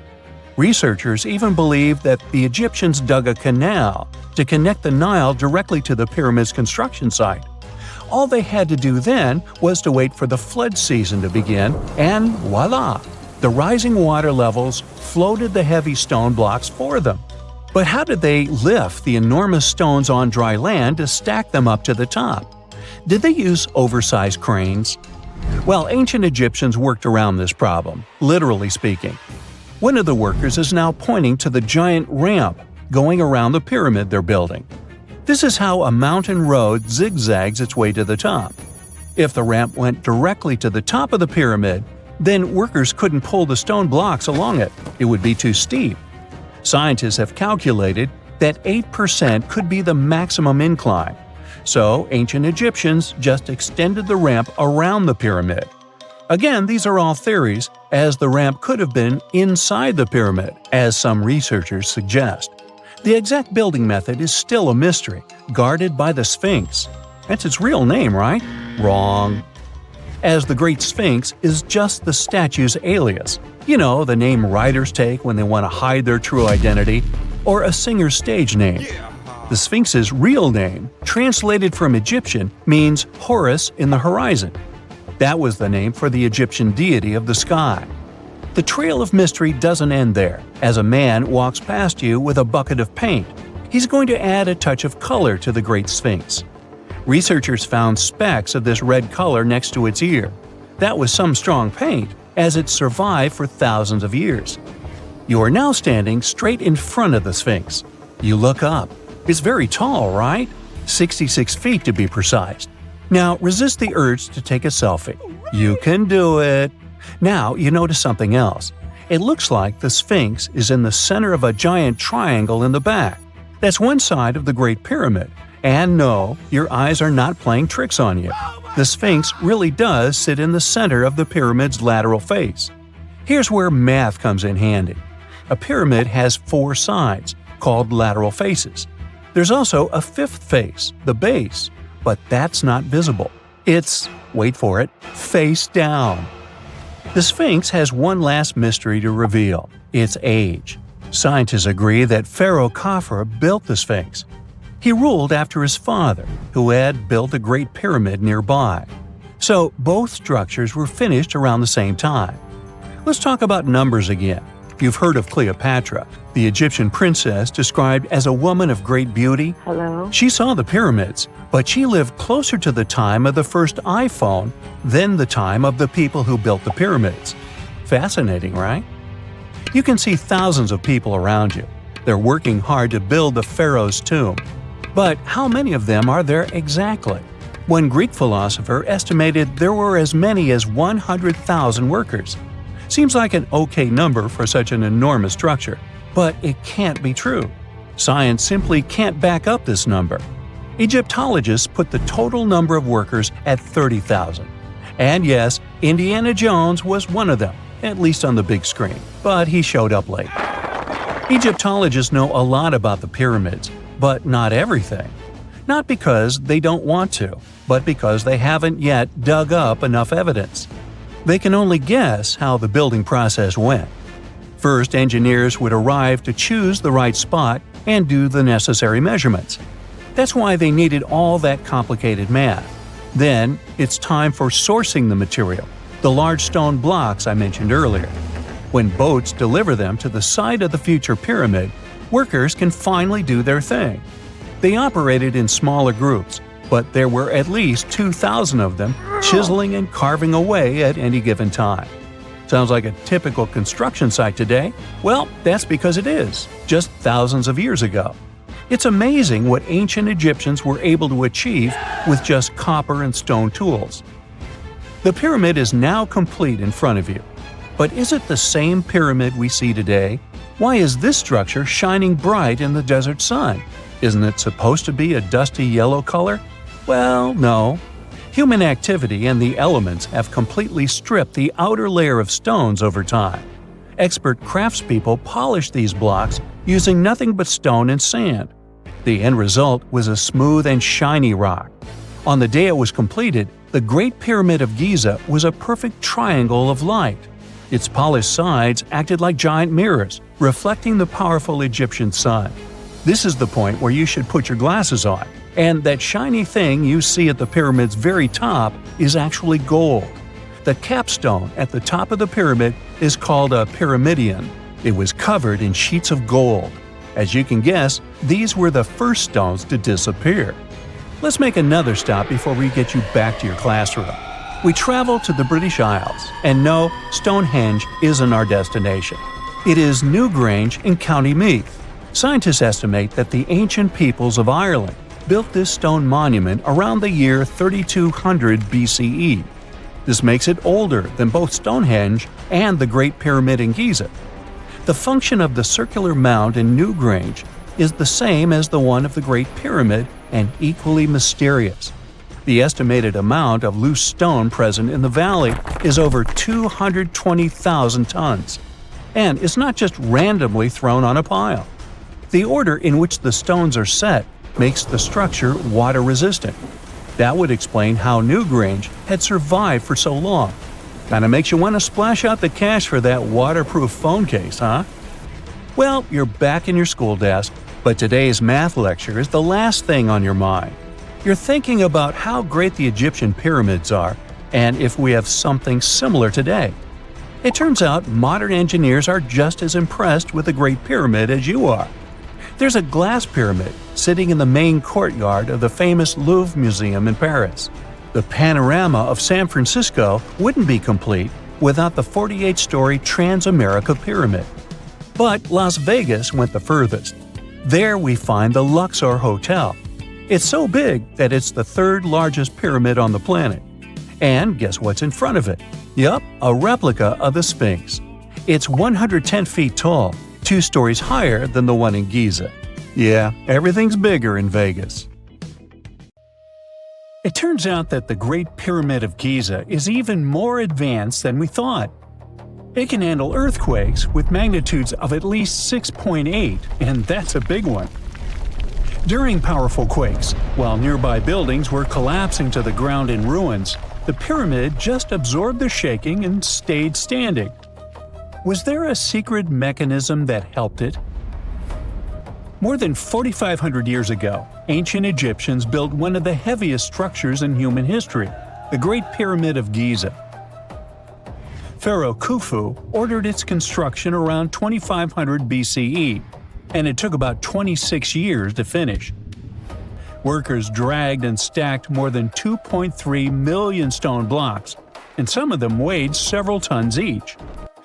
Speaker 4: Researchers even believe that the Egyptians dug a canal to connect the Nile directly to the pyramid's construction site. All they had to do then was to wait for the flood season to begin, and voila! The rising water levels floated the heavy stone blocks for them. But how did they lift the enormous stones on dry land to stack them up to the top? Did they use oversized cranes? Well, ancient Egyptians worked around this problem, literally speaking. One of the workers is now pointing to the giant ramp going around the pyramid they're building. This is how a mountain road zigzags its way to the top. If the ramp went directly to the top of the pyramid, then workers couldn't pull the stone blocks along it. It would be too steep. Scientists have calculated that 8% could be the maximum incline. So ancient Egyptians just extended the ramp around the pyramid. Again, these are all theories, as the ramp could have been inside the pyramid, as some researchers suggest. The exact building method is still a mystery, guarded by the Sphinx. That's its real name, right? Wrong. As the Great Sphinx is just the statue's alias. You know, the name writers take when they want to hide their true identity, or a singer's stage name. The Sphinx's real name, translated from Egyptian, means Horus in the horizon. That was the name for the Egyptian deity of the sky. The trail of mystery doesn't end there. As a man walks past you with a bucket of paint, he's going to add a touch of color to the Great Sphinx. Researchers found specks of this red color next to its ear. That was some strong paint, as it survived for thousands of years. You are now standing straight in front of the Sphinx. You look up. It's very tall, right? 66 feet to be precise. Now resist the urge to take a selfie. You can do it. Now you notice something else. It looks like the Sphinx is in the center of a giant triangle in the back. That's one side of the Great Pyramid. And no, your eyes are not playing tricks on you. The Sphinx really does sit in the center of the pyramid's lateral face. Here's where math comes in handy. A pyramid has 4 sides, called lateral faces. There's also a 5th face, the base, but that's not visible. It's, wait for it, face down. The Sphinx has one last mystery to reveal: its age. Scientists agree that Pharaoh Khafre built the Sphinx. He ruled after his father, who had built a great pyramid nearby. So both structures were finished around the same time. Let's talk about numbers again. You've heard of Cleopatra, the Egyptian princess described as a woman of great beauty.
Speaker 5: Hello?
Speaker 4: She saw the pyramids, but she lived closer to the time of the first iPhone than the time of the people who built the pyramids. Fascinating, right? You can see thousands of people around you. They're working hard to build the pharaoh's tomb. But how many of them are there exactly? One Greek philosopher estimated there were as many as 100,000 workers. Seems like an okay number for such an enormous structure, but it can't be true. Science simply can't back up this number. Egyptologists put the total number of workers at 30,000. And yes, Indiana Jones was one of them, at least on the big screen, but he showed up late. Egyptologists know a lot about the pyramids, but not everything. Not because they don't want to, but because they haven't yet dug up enough evidence. They can only guess how the building process went. First, engineers would arrive to choose the right spot and do the necessary measurements. That's why they needed all that complicated math. Then, it's time for sourcing the material, the large stone blocks I mentioned earlier. When boats deliver them to the site of the future pyramid, workers can finally do their thing. They operated in smaller groups, but there were at least 2,000 of them chiseling and carving away at any given time. Sounds like a typical construction site today? Well, that's because it is, just thousands of years ago. It's amazing what ancient Egyptians were able to achieve with just copper and stone tools. The pyramid is now complete in front of you. But is it the same pyramid we see today? Why is this structure shining bright in the desert sun? Isn't it supposed to be a dusty yellow color? Well, no. Human activity and the elements have completely stripped the outer layer of stones over time. Expert craftspeople polished these blocks using nothing but stone and sand. The end result was a smooth and shiny rock. On the day it was completed, the Great Pyramid of Giza was a perfect triangle of light. Its polished sides acted like giant mirrors, reflecting the powerful Egyptian sun. This is the point where you should put your glasses on, and that shiny thing you see at the pyramid's very top is actually gold. The capstone at the top of the pyramid is called a pyramidion. It was covered in sheets of gold. As you can guess, these were the first stones to disappear. Let's make another stop before we get you back to your classroom. We travel to the British Isles, and no, Stonehenge isn't our destination. It is Newgrange in County Meath. Scientists estimate that the ancient peoples of Ireland built this stone monument around the year 3200 BCE. This makes it older than both Stonehenge and the Great Pyramid in Giza. The function of the circular mound in Newgrange is the same as the one of the Great Pyramid and equally mysterious. The estimated amount of loose stone present in the valley is over 220,000 tons. And it's not just randomly thrown on a pile. The order in which the stones are set makes the structure water-resistant. That would explain how Newgrange had survived for so long. Kinda makes you want to splash out the cash for that waterproof phone case, huh? Well, you're back in your school desk, but today's math lecture is the last thing on your mind. You're thinking about how great the Egyptian pyramids are, and if we have something similar today. It turns out modern engineers are just as impressed with the Great Pyramid as you are. There's a glass pyramid sitting in the main courtyard of the famous Louvre Museum in Paris. The panorama of San Francisco wouldn't be complete without the 48-story Transamerica Pyramid. But Las Vegas went the furthest. There we find the Luxor Hotel. It's so big that it's the third largest pyramid on the planet. And guess what's in front of it? Yup, a replica of the Sphinx. It's 110 feet tall, 2 stories higher than the one in Giza. Yeah, everything's bigger in Vegas. It turns out that the Great Pyramid of Giza is even more advanced than we thought. It can handle earthquakes with magnitudes of at least 6.8, and that's a big one. During powerful quakes, while nearby buildings were collapsing to the ground in ruins, the pyramid just absorbed the shaking and stayed standing. Was there a secret mechanism that helped it? More than 4,500 years ago, ancient Egyptians built one of the heaviest structures in human history, the Great Pyramid of Giza. Pharaoh Khufu ordered its construction around 2500 BCE, and it took about 26 years to finish. Workers dragged and stacked more than 2.3 million stone blocks, and some of them weighed several tons each.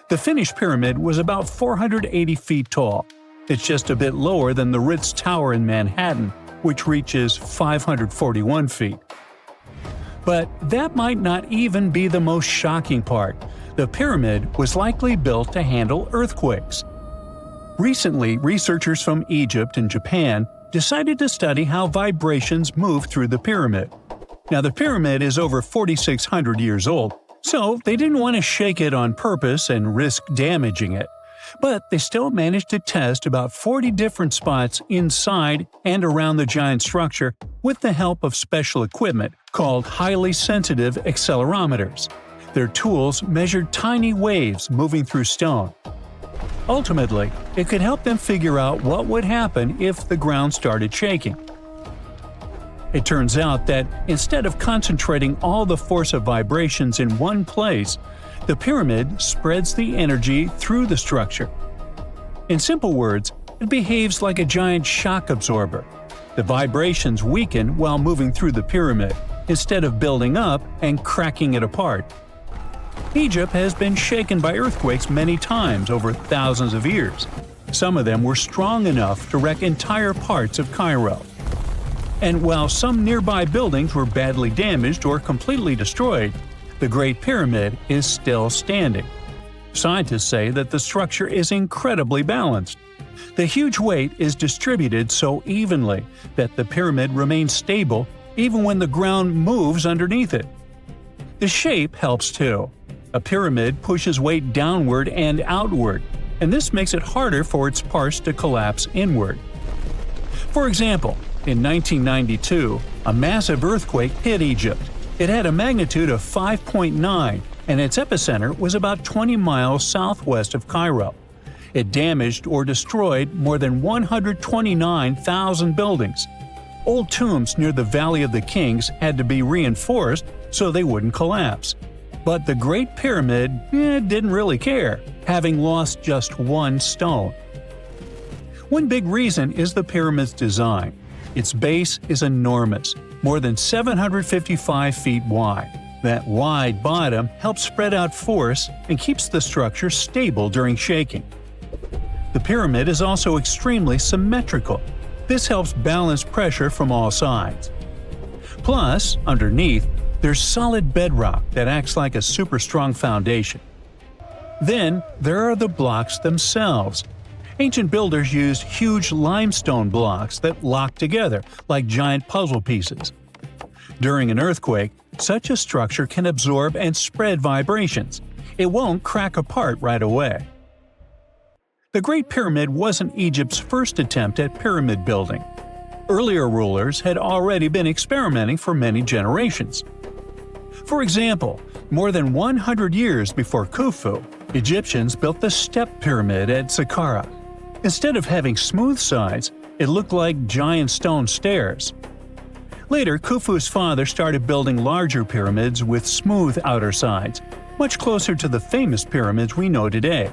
Speaker 4: The finished pyramid was about 480 feet tall. It's just a bit lower than the Ritz Tower in Manhattan, which reaches 541 feet. But that might not even be the most shocking part. The pyramid was likely built to handle earthquakes. Recently, researchers from Egypt and Japan decided to study how vibrations move through the pyramid. Now, the pyramid is over 4,600 years old, so they didn't want to shake it on purpose and risk damaging it. But they still managed to test about 40 different spots inside and around the giant structure with the help of special equipment called highly sensitive accelerometers. Their tools measured tiny waves moving through stone. Ultimately, it could help them figure out what would happen if the ground started shaking. It turns out that instead of concentrating all the force of vibrations in one place, the pyramid spreads the energy through the structure. In simple words, it behaves like a giant shock absorber. The vibrations weaken while moving through the pyramid, instead of building up and cracking it apart. Egypt has been shaken by earthquakes many times over thousands of years. Some of them were strong enough to wreck entire parts of Cairo. And while some nearby buildings were badly damaged or completely destroyed, the Great Pyramid is still standing. Scientists say that the structure is incredibly balanced. The huge weight is distributed so evenly that the pyramid remains stable even when the ground moves underneath it. The shape helps too. A pyramid pushes weight downward and outward, and this makes it harder for its parts to collapse inward. For example, in 1992, a massive earthquake hit Egypt. It had a magnitude of 5.9, and its epicenter was about 20 miles southwest of Cairo. It damaged or destroyed more than 129,000 buildings. Old tombs near the Valley of the Kings had to be reinforced so they wouldn't collapse. But the Great Pyramid didn't really care, having lost just one stone. One big reason is the pyramid's design. Its base is enormous, more than 755 feet wide. That wide bottom helps spread out force and keeps the structure stable during shaking. The pyramid is also extremely symmetrical. This helps balance pressure from all sides. Plus, underneath, there's solid bedrock that acts like a super strong foundation. Then, there are the blocks themselves. Ancient builders used huge limestone blocks that lock together like giant puzzle pieces. During an earthquake, such a structure can absorb and spread vibrations. It won't crack apart right away. The Great Pyramid wasn't Egypt's first attempt at pyramid building. Earlier rulers had already been experimenting for many generations. For example, more than 100 years before Khufu, Egyptians built the step pyramid at Saqqara. Instead of having smooth sides, it looked like giant stone stairs. Later, Khufu's father started building larger pyramids with smooth outer sides, much closer to the famous pyramids we know today.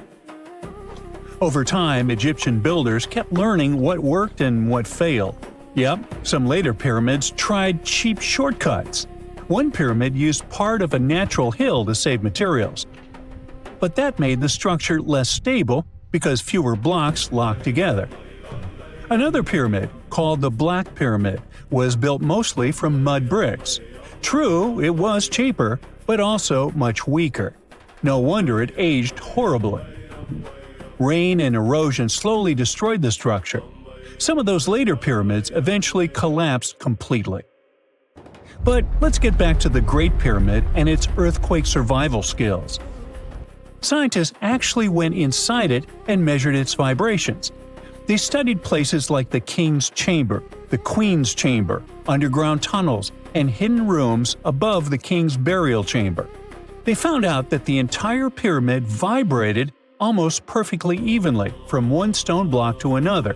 Speaker 4: Over time, Egyptian builders kept learning what worked and what failed. Yep, some later pyramids tried cheap shortcuts. One pyramid used part of a natural hill to save materials. But that made the structure less stable because fewer blocks locked together. Another pyramid, called the Black Pyramid, was built mostly from mud bricks. True, it was cheaper, but also much weaker. No wonder it aged horribly. Rain and erosion slowly destroyed the structure. Some of those later pyramids eventually collapsed completely. But let's get back to the Great Pyramid and its earthquake survival skills. Scientists actually went inside it and measured its vibrations. They studied places like the King's Chamber, the Queen's Chamber, underground tunnels, and hidden rooms above the King's Burial Chamber. They found out that the entire pyramid vibrated almost perfectly evenly from one stone block to another.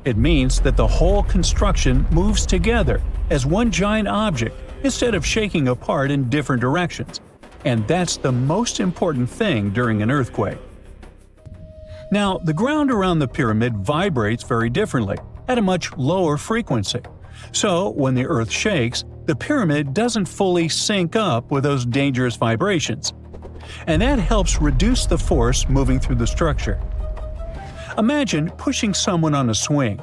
Speaker 4: It means that the whole construction moves together as one giant object instead of shaking apart in different directions. And that's the most important thing during an earthquake. Now, the ground around the pyramid vibrates very differently, at a much lower frequency. So, when the earth shakes, the pyramid doesn't fully sync up with those dangerous vibrations. And that helps reduce the force moving through the structure. Imagine pushing someone on a swing.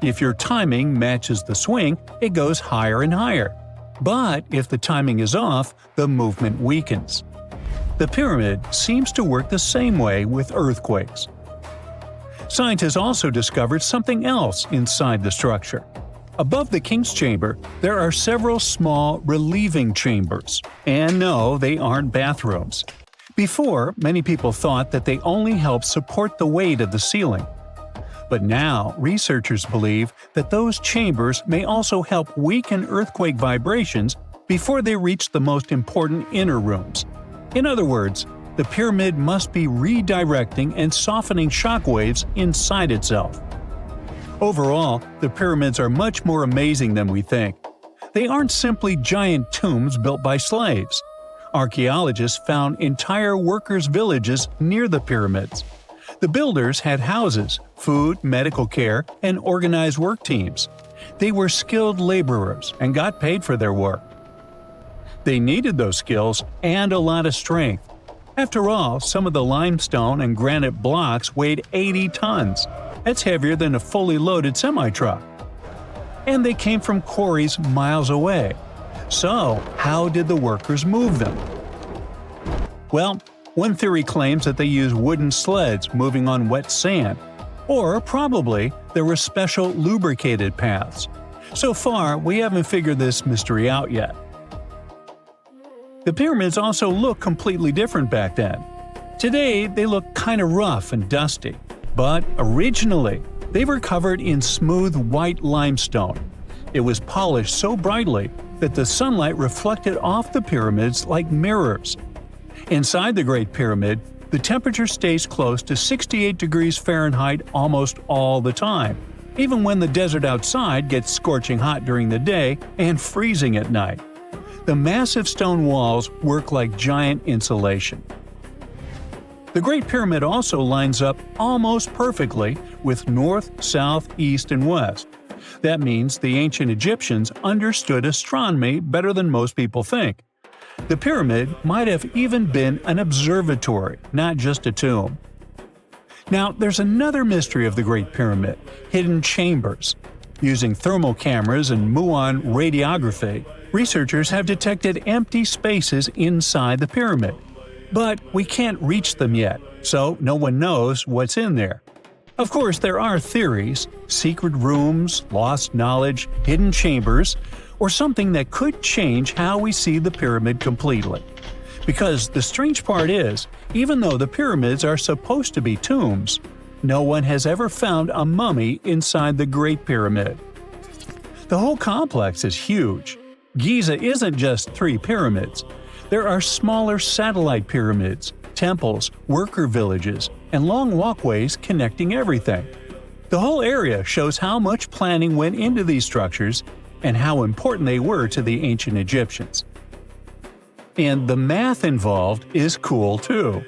Speaker 4: If your timing matches the swing, it goes higher and higher. But if the timing is off, the movement weakens. The pyramid seems to work the same way with earthquakes. Scientists also discovered something else inside the structure. Above the King's Chamber, there are several small relieving chambers. And no, they aren't bathrooms. Before, many people thought that they only helped support the weight of the ceiling. But now, researchers believe that those chambers may also help weaken earthquake vibrations before they reach the most important inner rooms. In other words, the pyramid must be redirecting and softening shock waves inside itself. Overall, the pyramids are much more amazing than we think. They aren't simply giant tombs built by slaves. Archaeologists found entire workers' villages near the pyramids. The builders had houses, food, medical care, and organized work teams. They were skilled laborers and got paid for their work. They needed those skills and a lot of strength. After all, some of the limestone and granite blocks weighed 80 tons. That's heavier than a fully loaded semi-truck. And they came from quarries miles away. So, how did the workers move them? Well, one theory claims that they used wooden sleds moving on wet sand, or probably there were special lubricated paths. So far, we haven't figured this mystery out yet. The pyramids also look completely different back then. Today, they look kind of rough and dusty, but originally, they were covered in smooth white limestone. It was polished so brightly that the sunlight reflected off the pyramids like mirrors. Inside the Great Pyramid, the temperature stays close to 68 degrees Fahrenheit almost all the time, even when the desert outside gets scorching hot during the day and freezing at night. The massive stone walls work like giant insulation. The Great Pyramid also lines up almost perfectly with north, south, east, and west. That means the ancient Egyptians understood astronomy better than most people think. The pyramid might have even been an observatory, not just a tomb. Now, there's another mystery of the Great Pyramid: hidden chambers. Using thermal cameras and muon radiography, researchers have detected empty spaces inside the pyramid. But we can't reach them yet, so no one knows what's in there. Of course, there are theories: secret rooms, lost knowledge, hidden chambers, or something that could change how we see the pyramid completely. Because the strange part is, even though the pyramids are supposed to be tombs, no one has ever found a mummy inside the Great Pyramid. The whole complex is huge. Giza isn't just 3 pyramids. There are smaller satellite pyramids, temples, worker villages, and long walkways connecting everything. The whole area shows how much planning went into these structures and how important they were to the ancient Egyptians. And the math involved is cool too.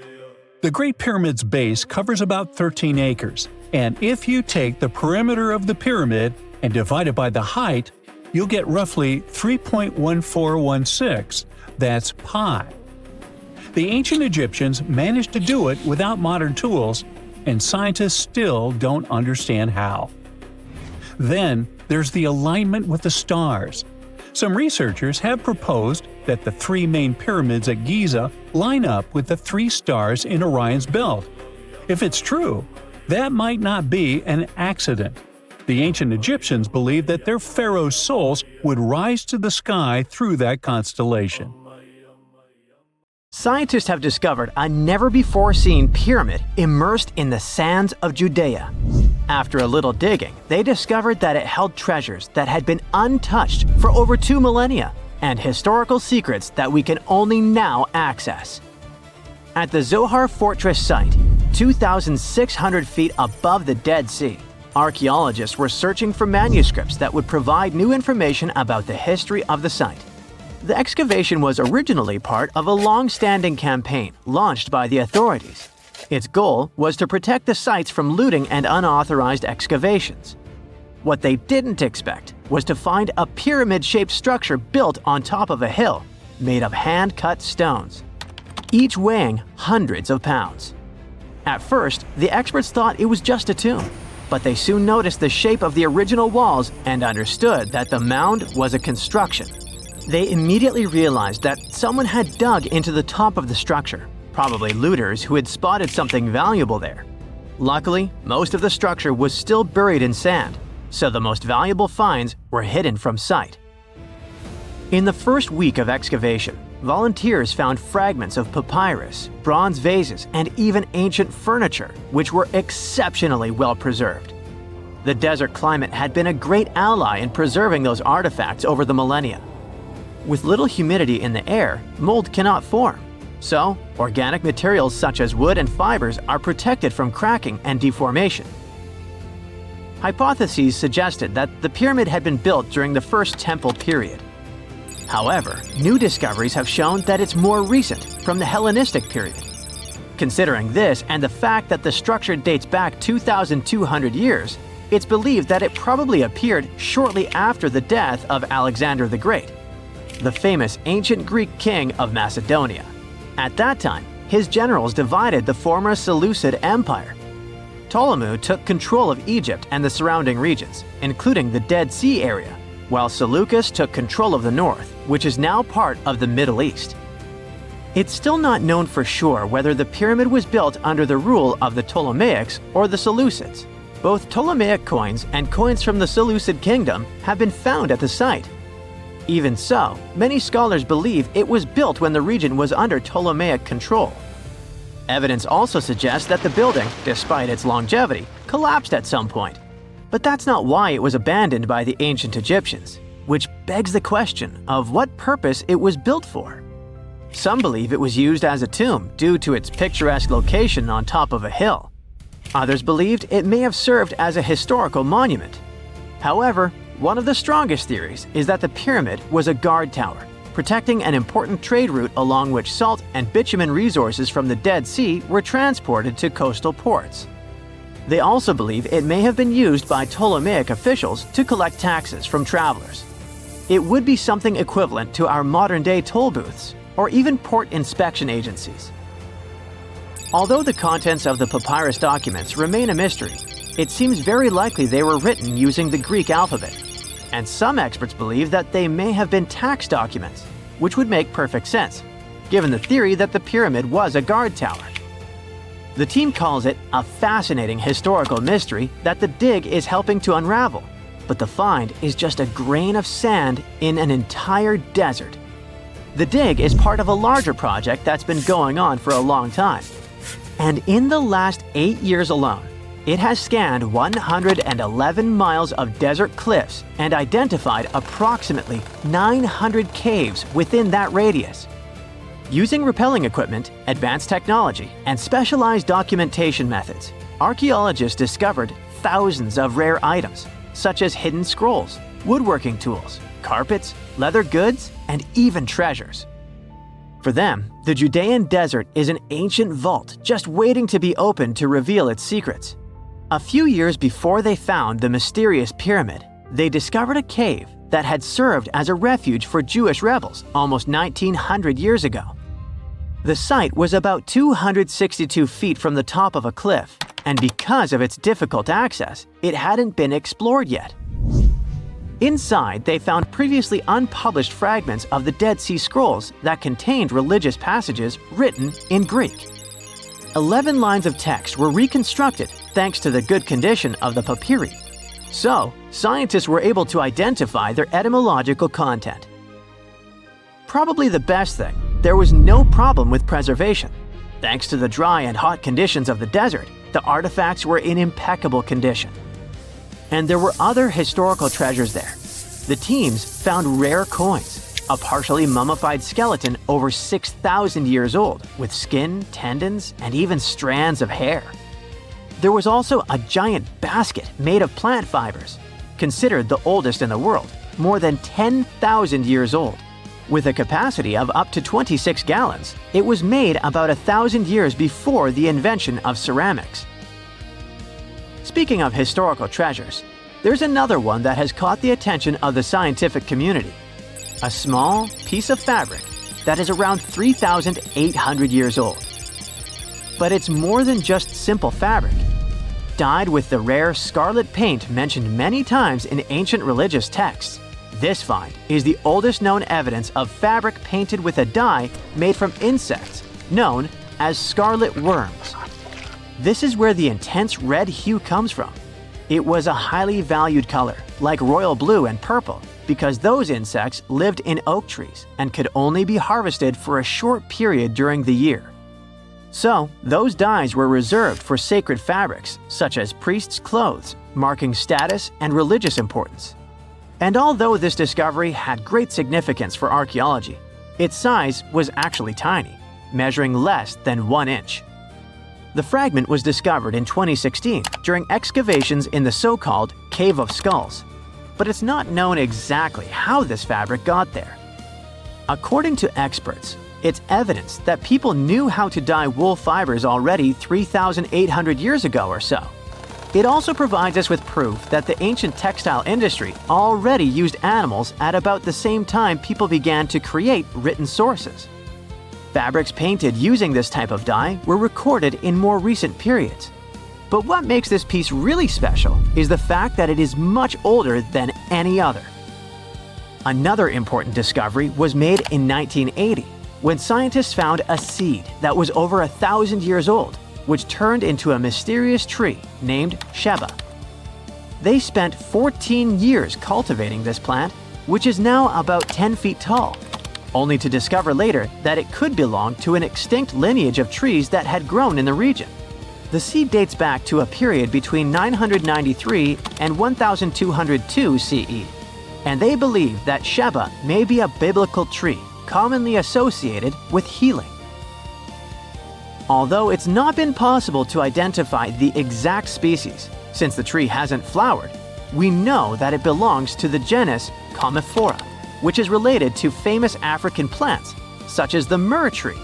Speaker 4: The Great Pyramid's base covers about 13 acres, and if you take the perimeter of the pyramid and divide it by the height, you'll get roughly 3.1416. That's pi. The ancient Egyptians managed to do it without modern tools, and scientists still don't understand how. Then, there's the alignment with the stars. Some researchers have proposed that the 3 main pyramids at Giza line up with the 3 stars in Orion's belt. If it's true, that might not be an accident. The ancient Egyptians believed that their pharaoh's souls would rise to the sky through that constellation.
Speaker 3: Scientists have discovered a never-before-seen pyramid immersed in the sands of Judea. After a little digging, they discovered that it held treasures that had been untouched for over 2 millennia and historical secrets that we can only now access. At the Zohar Fortress site, 2,600 feet above the Dead Sea, archaeologists were searching for manuscripts that would provide new information about the history of the site. The excavation was originally part of a long-standing campaign launched by the authorities. Its goal was to protect the sites from looting and unauthorized excavations. What they didn't expect was to find a pyramid-shaped structure built on top of a hill, made of hand-cut stones, each weighing hundreds of pounds. At first, the experts thought it was just a tomb, but they soon noticed the shape of the original walls and understood that the mound was a construction. They immediately realized that someone had dug into the top of the structure, probably looters who had spotted something valuable there. Luckily, most of the structure was still buried in sand, so the most valuable finds were hidden from sight. In the first week of excavation, volunteers found fragments of papyrus, bronze vases, and even ancient furniture, which were exceptionally well preserved. The desert climate had been a great ally in preserving those artifacts over the millennia. With little humidity in the air, mold cannot form. So, organic materials such as wood and fibers are protected from cracking and deformation. Hypotheses suggested that the pyramid had been built during the First Temple period. However, new discoveries have shown that it's more recent, from the Hellenistic period. Considering this and the fact that the structure dates back 2,200 years, it's believed that it probably appeared shortly after the death of Alexander the Great, the famous ancient Greek king of Macedonia. At that time, his generals divided the former Seleucid Empire. Ptolemy took control of Egypt and the surrounding regions, including the Dead Sea area, while Seleucus took control of the north, which is now part of the Middle East. It's still not known for sure whether the pyramid was built under the rule of the Ptolemaics or the Seleucids. Both Ptolemaic coins and coins from the Seleucid kingdom have been found at the site. Even so, many scholars believe it was built when the region was under Ptolemaic control. Evidence also suggests that the building, despite its longevity, collapsed at some point. But that's not why it was abandoned by the ancient Egyptians, which begs the question of what purpose it was built for. Some believe it was used as a tomb due to its picturesque location on top of a hill. Others believed it may have served as a historical monument. However, one of the strongest theories is that the pyramid was a guard tower, protecting an important trade route along which salt and bitumen resources from the Dead Sea were transported to coastal ports. They also believe it may have been used by Ptolemaic officials to collect taxes from travelers. It would be something equivalent to our modern-day toll booths, or even port inspection agencies. Although the contents of the papyrus documents remain a mystery, it seems very likely they were written using the Greek alphabet, and some experts believe that they may have been tax documents, which would make perfect sense, given the theory that the pyramid was a guard tower. The team calls it a fascinating historical mystery that the dig is helping to unravel, but the find is just a grain of sand in an entire desert. The dig is part of a larger project that's been going on for a long time. And in the last 8 years alone, it has scanned 111 miles of desert cliffs and identified approximately 900 caves within that radius. Using rappelling equipment, advanced technology, and specialized documentation methods, archaeologists discovered thousands of rare items, such as hidden scrolls, woodworking tools, carpets, leather goods, and even treasures. For them, the Judean desert is an ancient vault just waiting to be opened to reveal its secrets. A few years before they found the mysterious pyramid, they discovered a cave that had served as a refuge for Jewish rebels almost 1,900 years ago. The site was about 262 feet from the top of a cliff, and because of its difficult access, it hadn't been explored yet. Inside, they found previously unpublished fragments of the Dead Sea Scrolls that contained religious passages written in Greek. 11 lines of text were reconstructed thanks to the good condition of the papyri. So, scientists were able to identify their etymological content. Probably the best thing, there was no problem with preservation. Thanks to the dry and hot conditions of the desert, the artifacts were in impeccable condition. And there were other historical treasures there. The teams found rare coins, a partially mummified skeleton over 6,000 years old, with skin, tendons, and even strands of hair. There was also a giant basket made of plant fibers, considered the oldest in the world, more than 10,000 years old. With a capacity of up to 26 gallons, it was made about 1,000 years before the invention of ceramics. Speaking of historical treasures, there's another one that has caught the attention of the scientific community. A small piece of fabric that is around 3,800 years old. But it's more than just simple fabric. Dyed with the rare scarlet paint mentioned many times in ancient religious texts, this find is the oldest known evidence of fabric painted with a dye made from insects, known as scarlet worms. This is where the intense red hue comes from. It was a highly valued color, like royal blue and purple, because those insects lived in oak trees and could only be harvested for a short period during the year. So, those dyes were reserved for sacred fabrics, such as priests' clothes, marking status and religious importance. And although this discovery had great significance for archaeology, its size was actually tiny, measuring less than 1 inch. The fragment was discovered in 2016 during excavations in the so-called Cave of Skulls, but it's not known exactly how this fabric got there. According to experts, it's evidence that people knew how to dye wool fibers already 3,800 years ago or so. It also provides us with proof that the ancient textile industry already used animals at about the same time people began to create written sources. Fabrics painted using this type of dye were recorded in more recent periods. But what makes this piece really special is the fact that it is much older than any other. Another important discovery was made in 1980, when scientists found a seed that was over 1,000 years old, which turned into a mysterious tree named Sheba. They spent 14 years cultivating this plant, which is now about 10 feet tall, only to discover later that it could belong to an extinct lineage of trees that had grown in the region. The seed dates back to a period between 993 and 1202 CE, and they believe that Sheba may be a biblical tree commonly associated with healing. Although it's not been possible to identify the exact species, since the tree hasn't flowered, we know that it belongs to the genus Commiphora, which is related to famous African plants, such as the myrrh tree.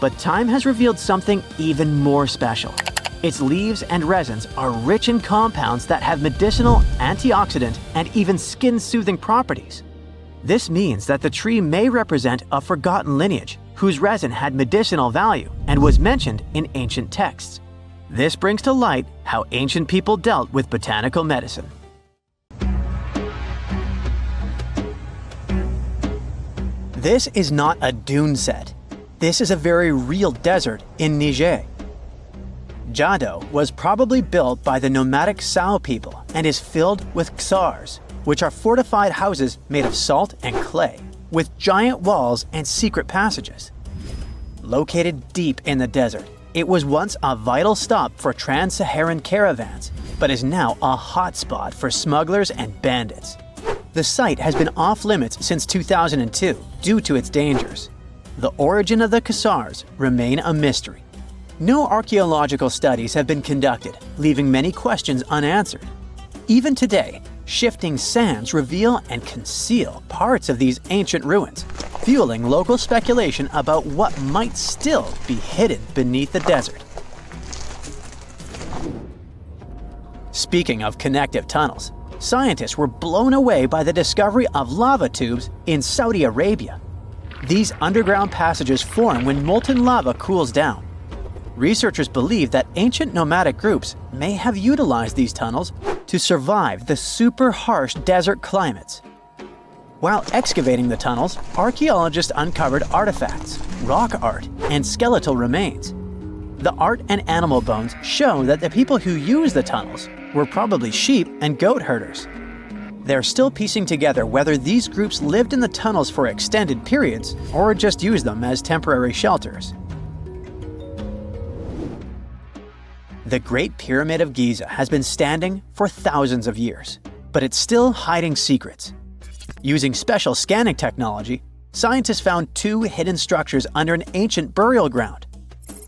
Speaker 3: But time has revealed something even more special. Its leaves and resins are rich in compounds that have medicinal, antioxidant, and even skin-soothing properties. This means that the tree may represent a forgotten lineage whose resin had medicinal value and was mentioned in ancient texts. This brings to light how ancient people dealt with botanical medicine. This is not a dune set. This is a very real desert in Niger. Jado was probably built by the nomadic Sao people and is filled with ksars, which are fortified houses made of salt and clay, with giant walls and secret passages. Located deep in the desert, it was once a vital stop for trans-Saharan caravans, but is now a hotspot for smugglers and bandits. The site has been off-limits since 2002 due to its dangers. The origin of the ksars remain a mystery. No archaeological studies have been conducted, leaving many questions unanswered. Even today, shifting sands reveal and conceal parts of these ancient ruins, fueling local speculation about what might still be hidden beneath the desert. Speaking of connective tunnels, scientists were blown away by the discovery of lava tubes in Saudi Arabia. These underground passages form when molten lava cools down. Researchers believe that ancient nomadic groups may have utilized these tunnels to survive the super harsh desert climates. While excavating the tunnels, archaeologists uncovered artifacts, rock art, and skeletal remains. The art and animal bones show that the people who used the tunnels were probably sheep and goat herders. They're still piecing together whether these groups lived in the tunnels for extended periods or just used them as temporary shelters. The Great Pyramid of Giza has been standing for thousands of years, but it's still hiding secrets. Using special scanning technology, scientists found 2 hidden structures under an ancient burial ground.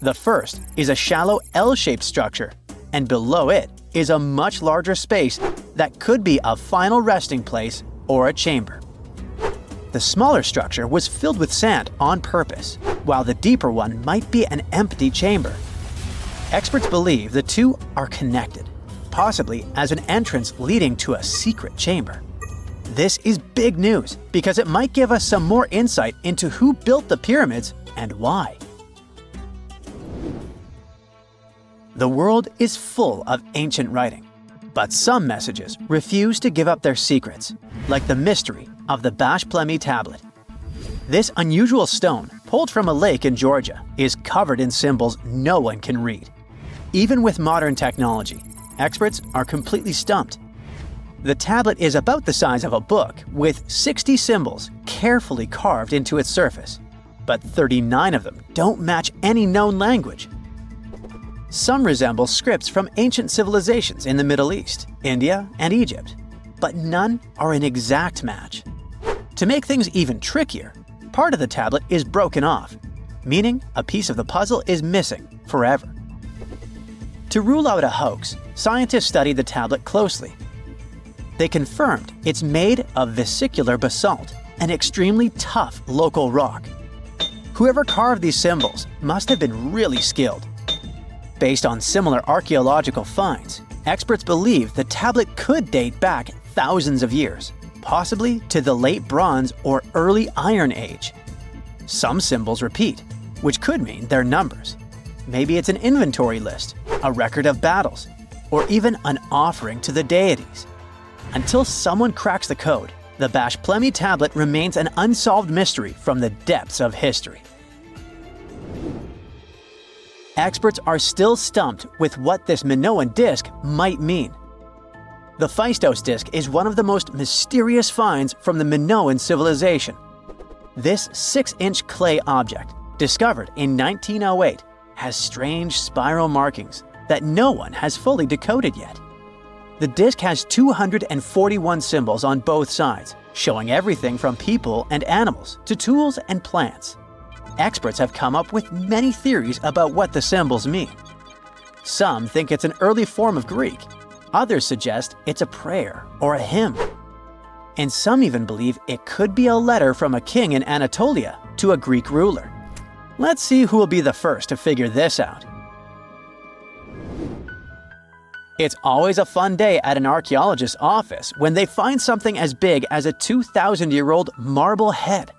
Speaker 3: The first is a shallow L-shaped structure, and below it is a much larger space that could be a final resting place or a chamber. The smaller structure was filled with sand on purpose, while the deeper one might be an empty chamber. Experts believe the two are connected, possibly as an entrance leading to a secret chamber. This is big news because it might give us some more insight into who built the pyramids and why. The world is full of ancient writing, but some messages refuse to give up their secrets, like the mystery of the Bashplemi tablet. This unusual stone, pulled from a lake in Georgia, is covered in symbols no one can read. Even with modern technology, experts are completely stumped. The tablet is about the size of a book, with 60 symbols carefully carved into its surface, but 39 of them don't match any known language. Some resemble scripts from ancient civilizations in the Middle East, India, and Egypt, but none are an exact match. To make things even trickier, part of the tablet is broken off, meaning a piece of the puzzle is missing forever. To rule out a hoax, scientists studied the tablet closely. They confirmed it's made of vesicular basalt, an extremely tough local rock. Whoever carved these symbols must have been really skilled. Based on similar archaeological finds, experts believe the tablet could date back thousands of years, possibly to the late Bronze or early Iron Age. Some symbols repeat, which could mean they're numbers. Maybe it's an inventory list, a record of battles, or even an offering to the deities. Until someone cracks the code, the Bashplemi tablet remains an unsolved mystery from the depths of history. Experts are still stumped with what this Minoan disc might mean. The Phaistos disc is one of the most mysterious finds from the Minoan civilization. This 6-inch clay object, discovered in 1908, has strange spiral markings that no one has fully decoded yet. The disc has 241 symbols on both sides, showing everything from people and animals to tools and plants. Experts have come up with many theories about what the symbols mean. Some think it's an early form of Greek. Others suggest it's a prayer or a hymn. And some even believe it could be a letter from a king in Anatolia to a Greek ruler. Let's see who will be the first to figure this out. It's always a fun day at an archaeologist's office when they find something as big as a 2,000-year-old marble head.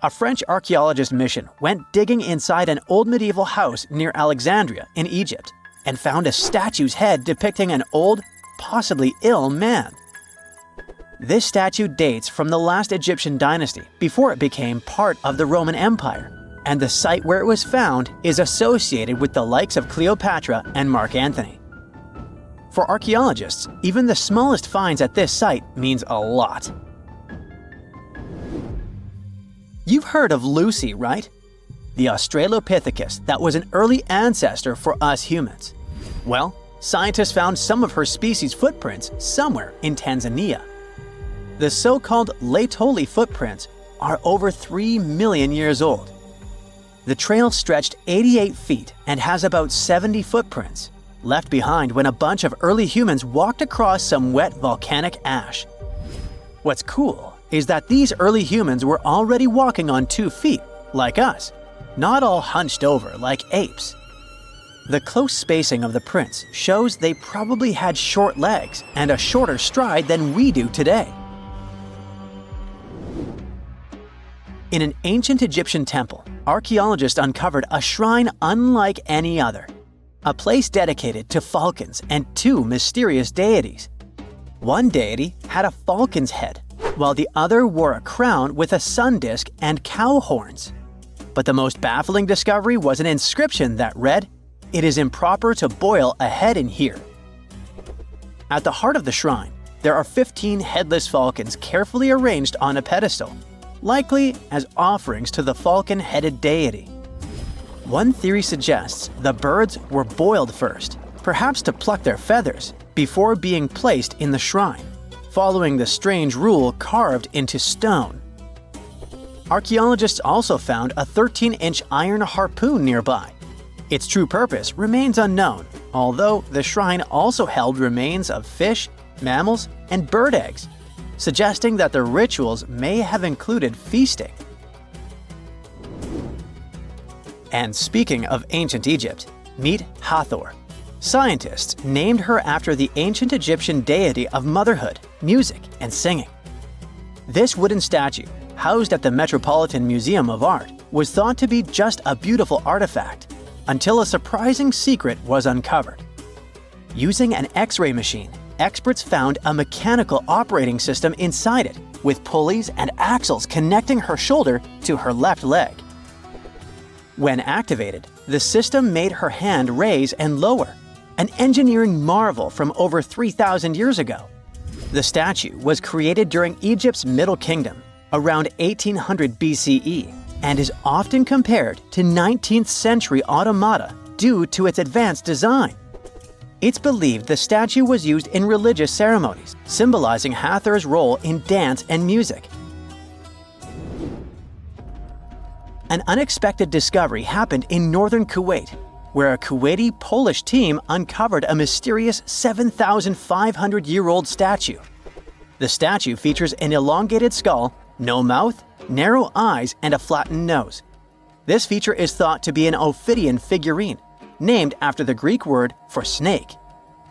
Speaker 3: A French archaeologist mission went digging inside an old medieval house near Alexandria in Egypt and found a statue's head depicting an old, possibly ill man. This statue dates from the last Egyptian dynasty before it became part of the Roman Empire, and the site where it was found is associated with the likes of Cleopatra and Mark Antony. For archaeologists, even the smallest finds at this site means a lot. You've heard of Lucy, right? The Australopithecus that was an early ancestor for us humans. Well, scientists found some of her species' footprints somewhere in Tanzania. The so-called Laetoli footprints are over 3 million years old. The trail stretched 88 feet and has about 70 footprints, left behind when a bunch of early humans walked across some wet volcanic ash. What's cool is that these early humans were already walking on 2 feet, like us, not all hunched over like apes. The close spacing of the prints shows they probably had short legs and a shorter stride than we do today. In an ancient Egyptian temple, archaeologists uncovered a shrine unlike any other, a place dedicated to falcons and 2 mysterious deities. One deity had a falcon's head, while the other wore a crown with a sun disk and cow horns. But the most baffling discovery was an inscription that read, "It is improper to boil a head in here." At the heart of the shrine, there are 15 headless falcons carefully arranged on a pedestal, likely as offerings to the falcon-headed deity. One theory suggests the birds were boiled first, perhaps to pluck their feathers, before being placed in the shrine, following the strange rule carved into stone. Archaeologists also found a 13-inch iron harpoon nearby. Its true purpose remains unknown, although the shrine also held remains of fish, mammals, and bird eggs, suggesting that the rituals may have included feasting. And speaking of ancient Egypt, meet Hathor. Scientists named her after the ancient Egyptian deity of motherhood, music, and singing. This wooden statue, housed at the Metropolitan Museum of Art, was thought to be just a beautiful artifact, until a surprising secret was uncovered. Using an X-ray machine, experts found a mechanical operating system inside it, with pulleys and axles connecting her shoulder to her left leg. When activated, the system made her hand raise and lower, an engineering marvel from over 3,000 years ago. The statue was created during Egypt's Middle Kingdom, around 1800 BCE, and is often compared to 19th century automata due to its advanced design. It's believed the statue was used in religious ceremonies, symbolizing Hathor's role in dance and music. An unexpected discovery happened in northern Kuwait, where a Kuwaiti-Polish team uncovered a mysterious 7,500-year-old statue. The statue features an elongated skull, no mouth, narrow eyes, and a flattened nose. This feature is thought to be an Ophidian figurine, named after the Greek word for snake,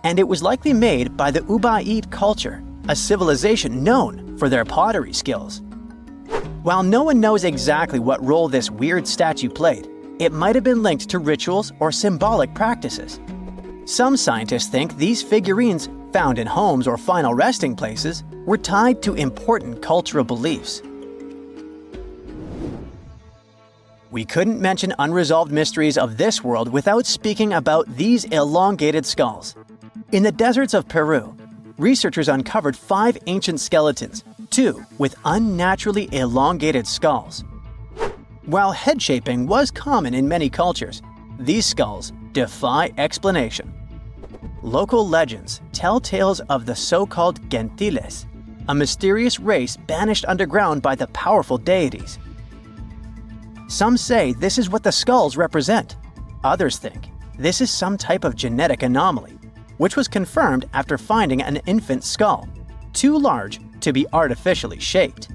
Speaker 3: and it was likely made by the Ubaid culture, a civilization known for their pottery skills. While no one knows exactly what role this weird statue played, it might have been linked to rituals or symbolic practices. Some scientists think these figurines, found in homes or final resting places, were tied to important cultural beliefs. We couldn't mention unresolved mysteries of this world without speaking about these elongated skulls. In the deserts of Peru, researchers uncovered 5 ancient skeletons, 2 with unnaturally elongated skulls. While head shaping was common in many cultures, these skulls defy explanation. Local legends tell tales of the so-called gentiles, a mysterious race banished underground by the powerful deities. Some say this is what the skulls represent. Others think this is some type of genetic anomaly, which was confirmed after finding an infant skull, too large to be artificially shaped.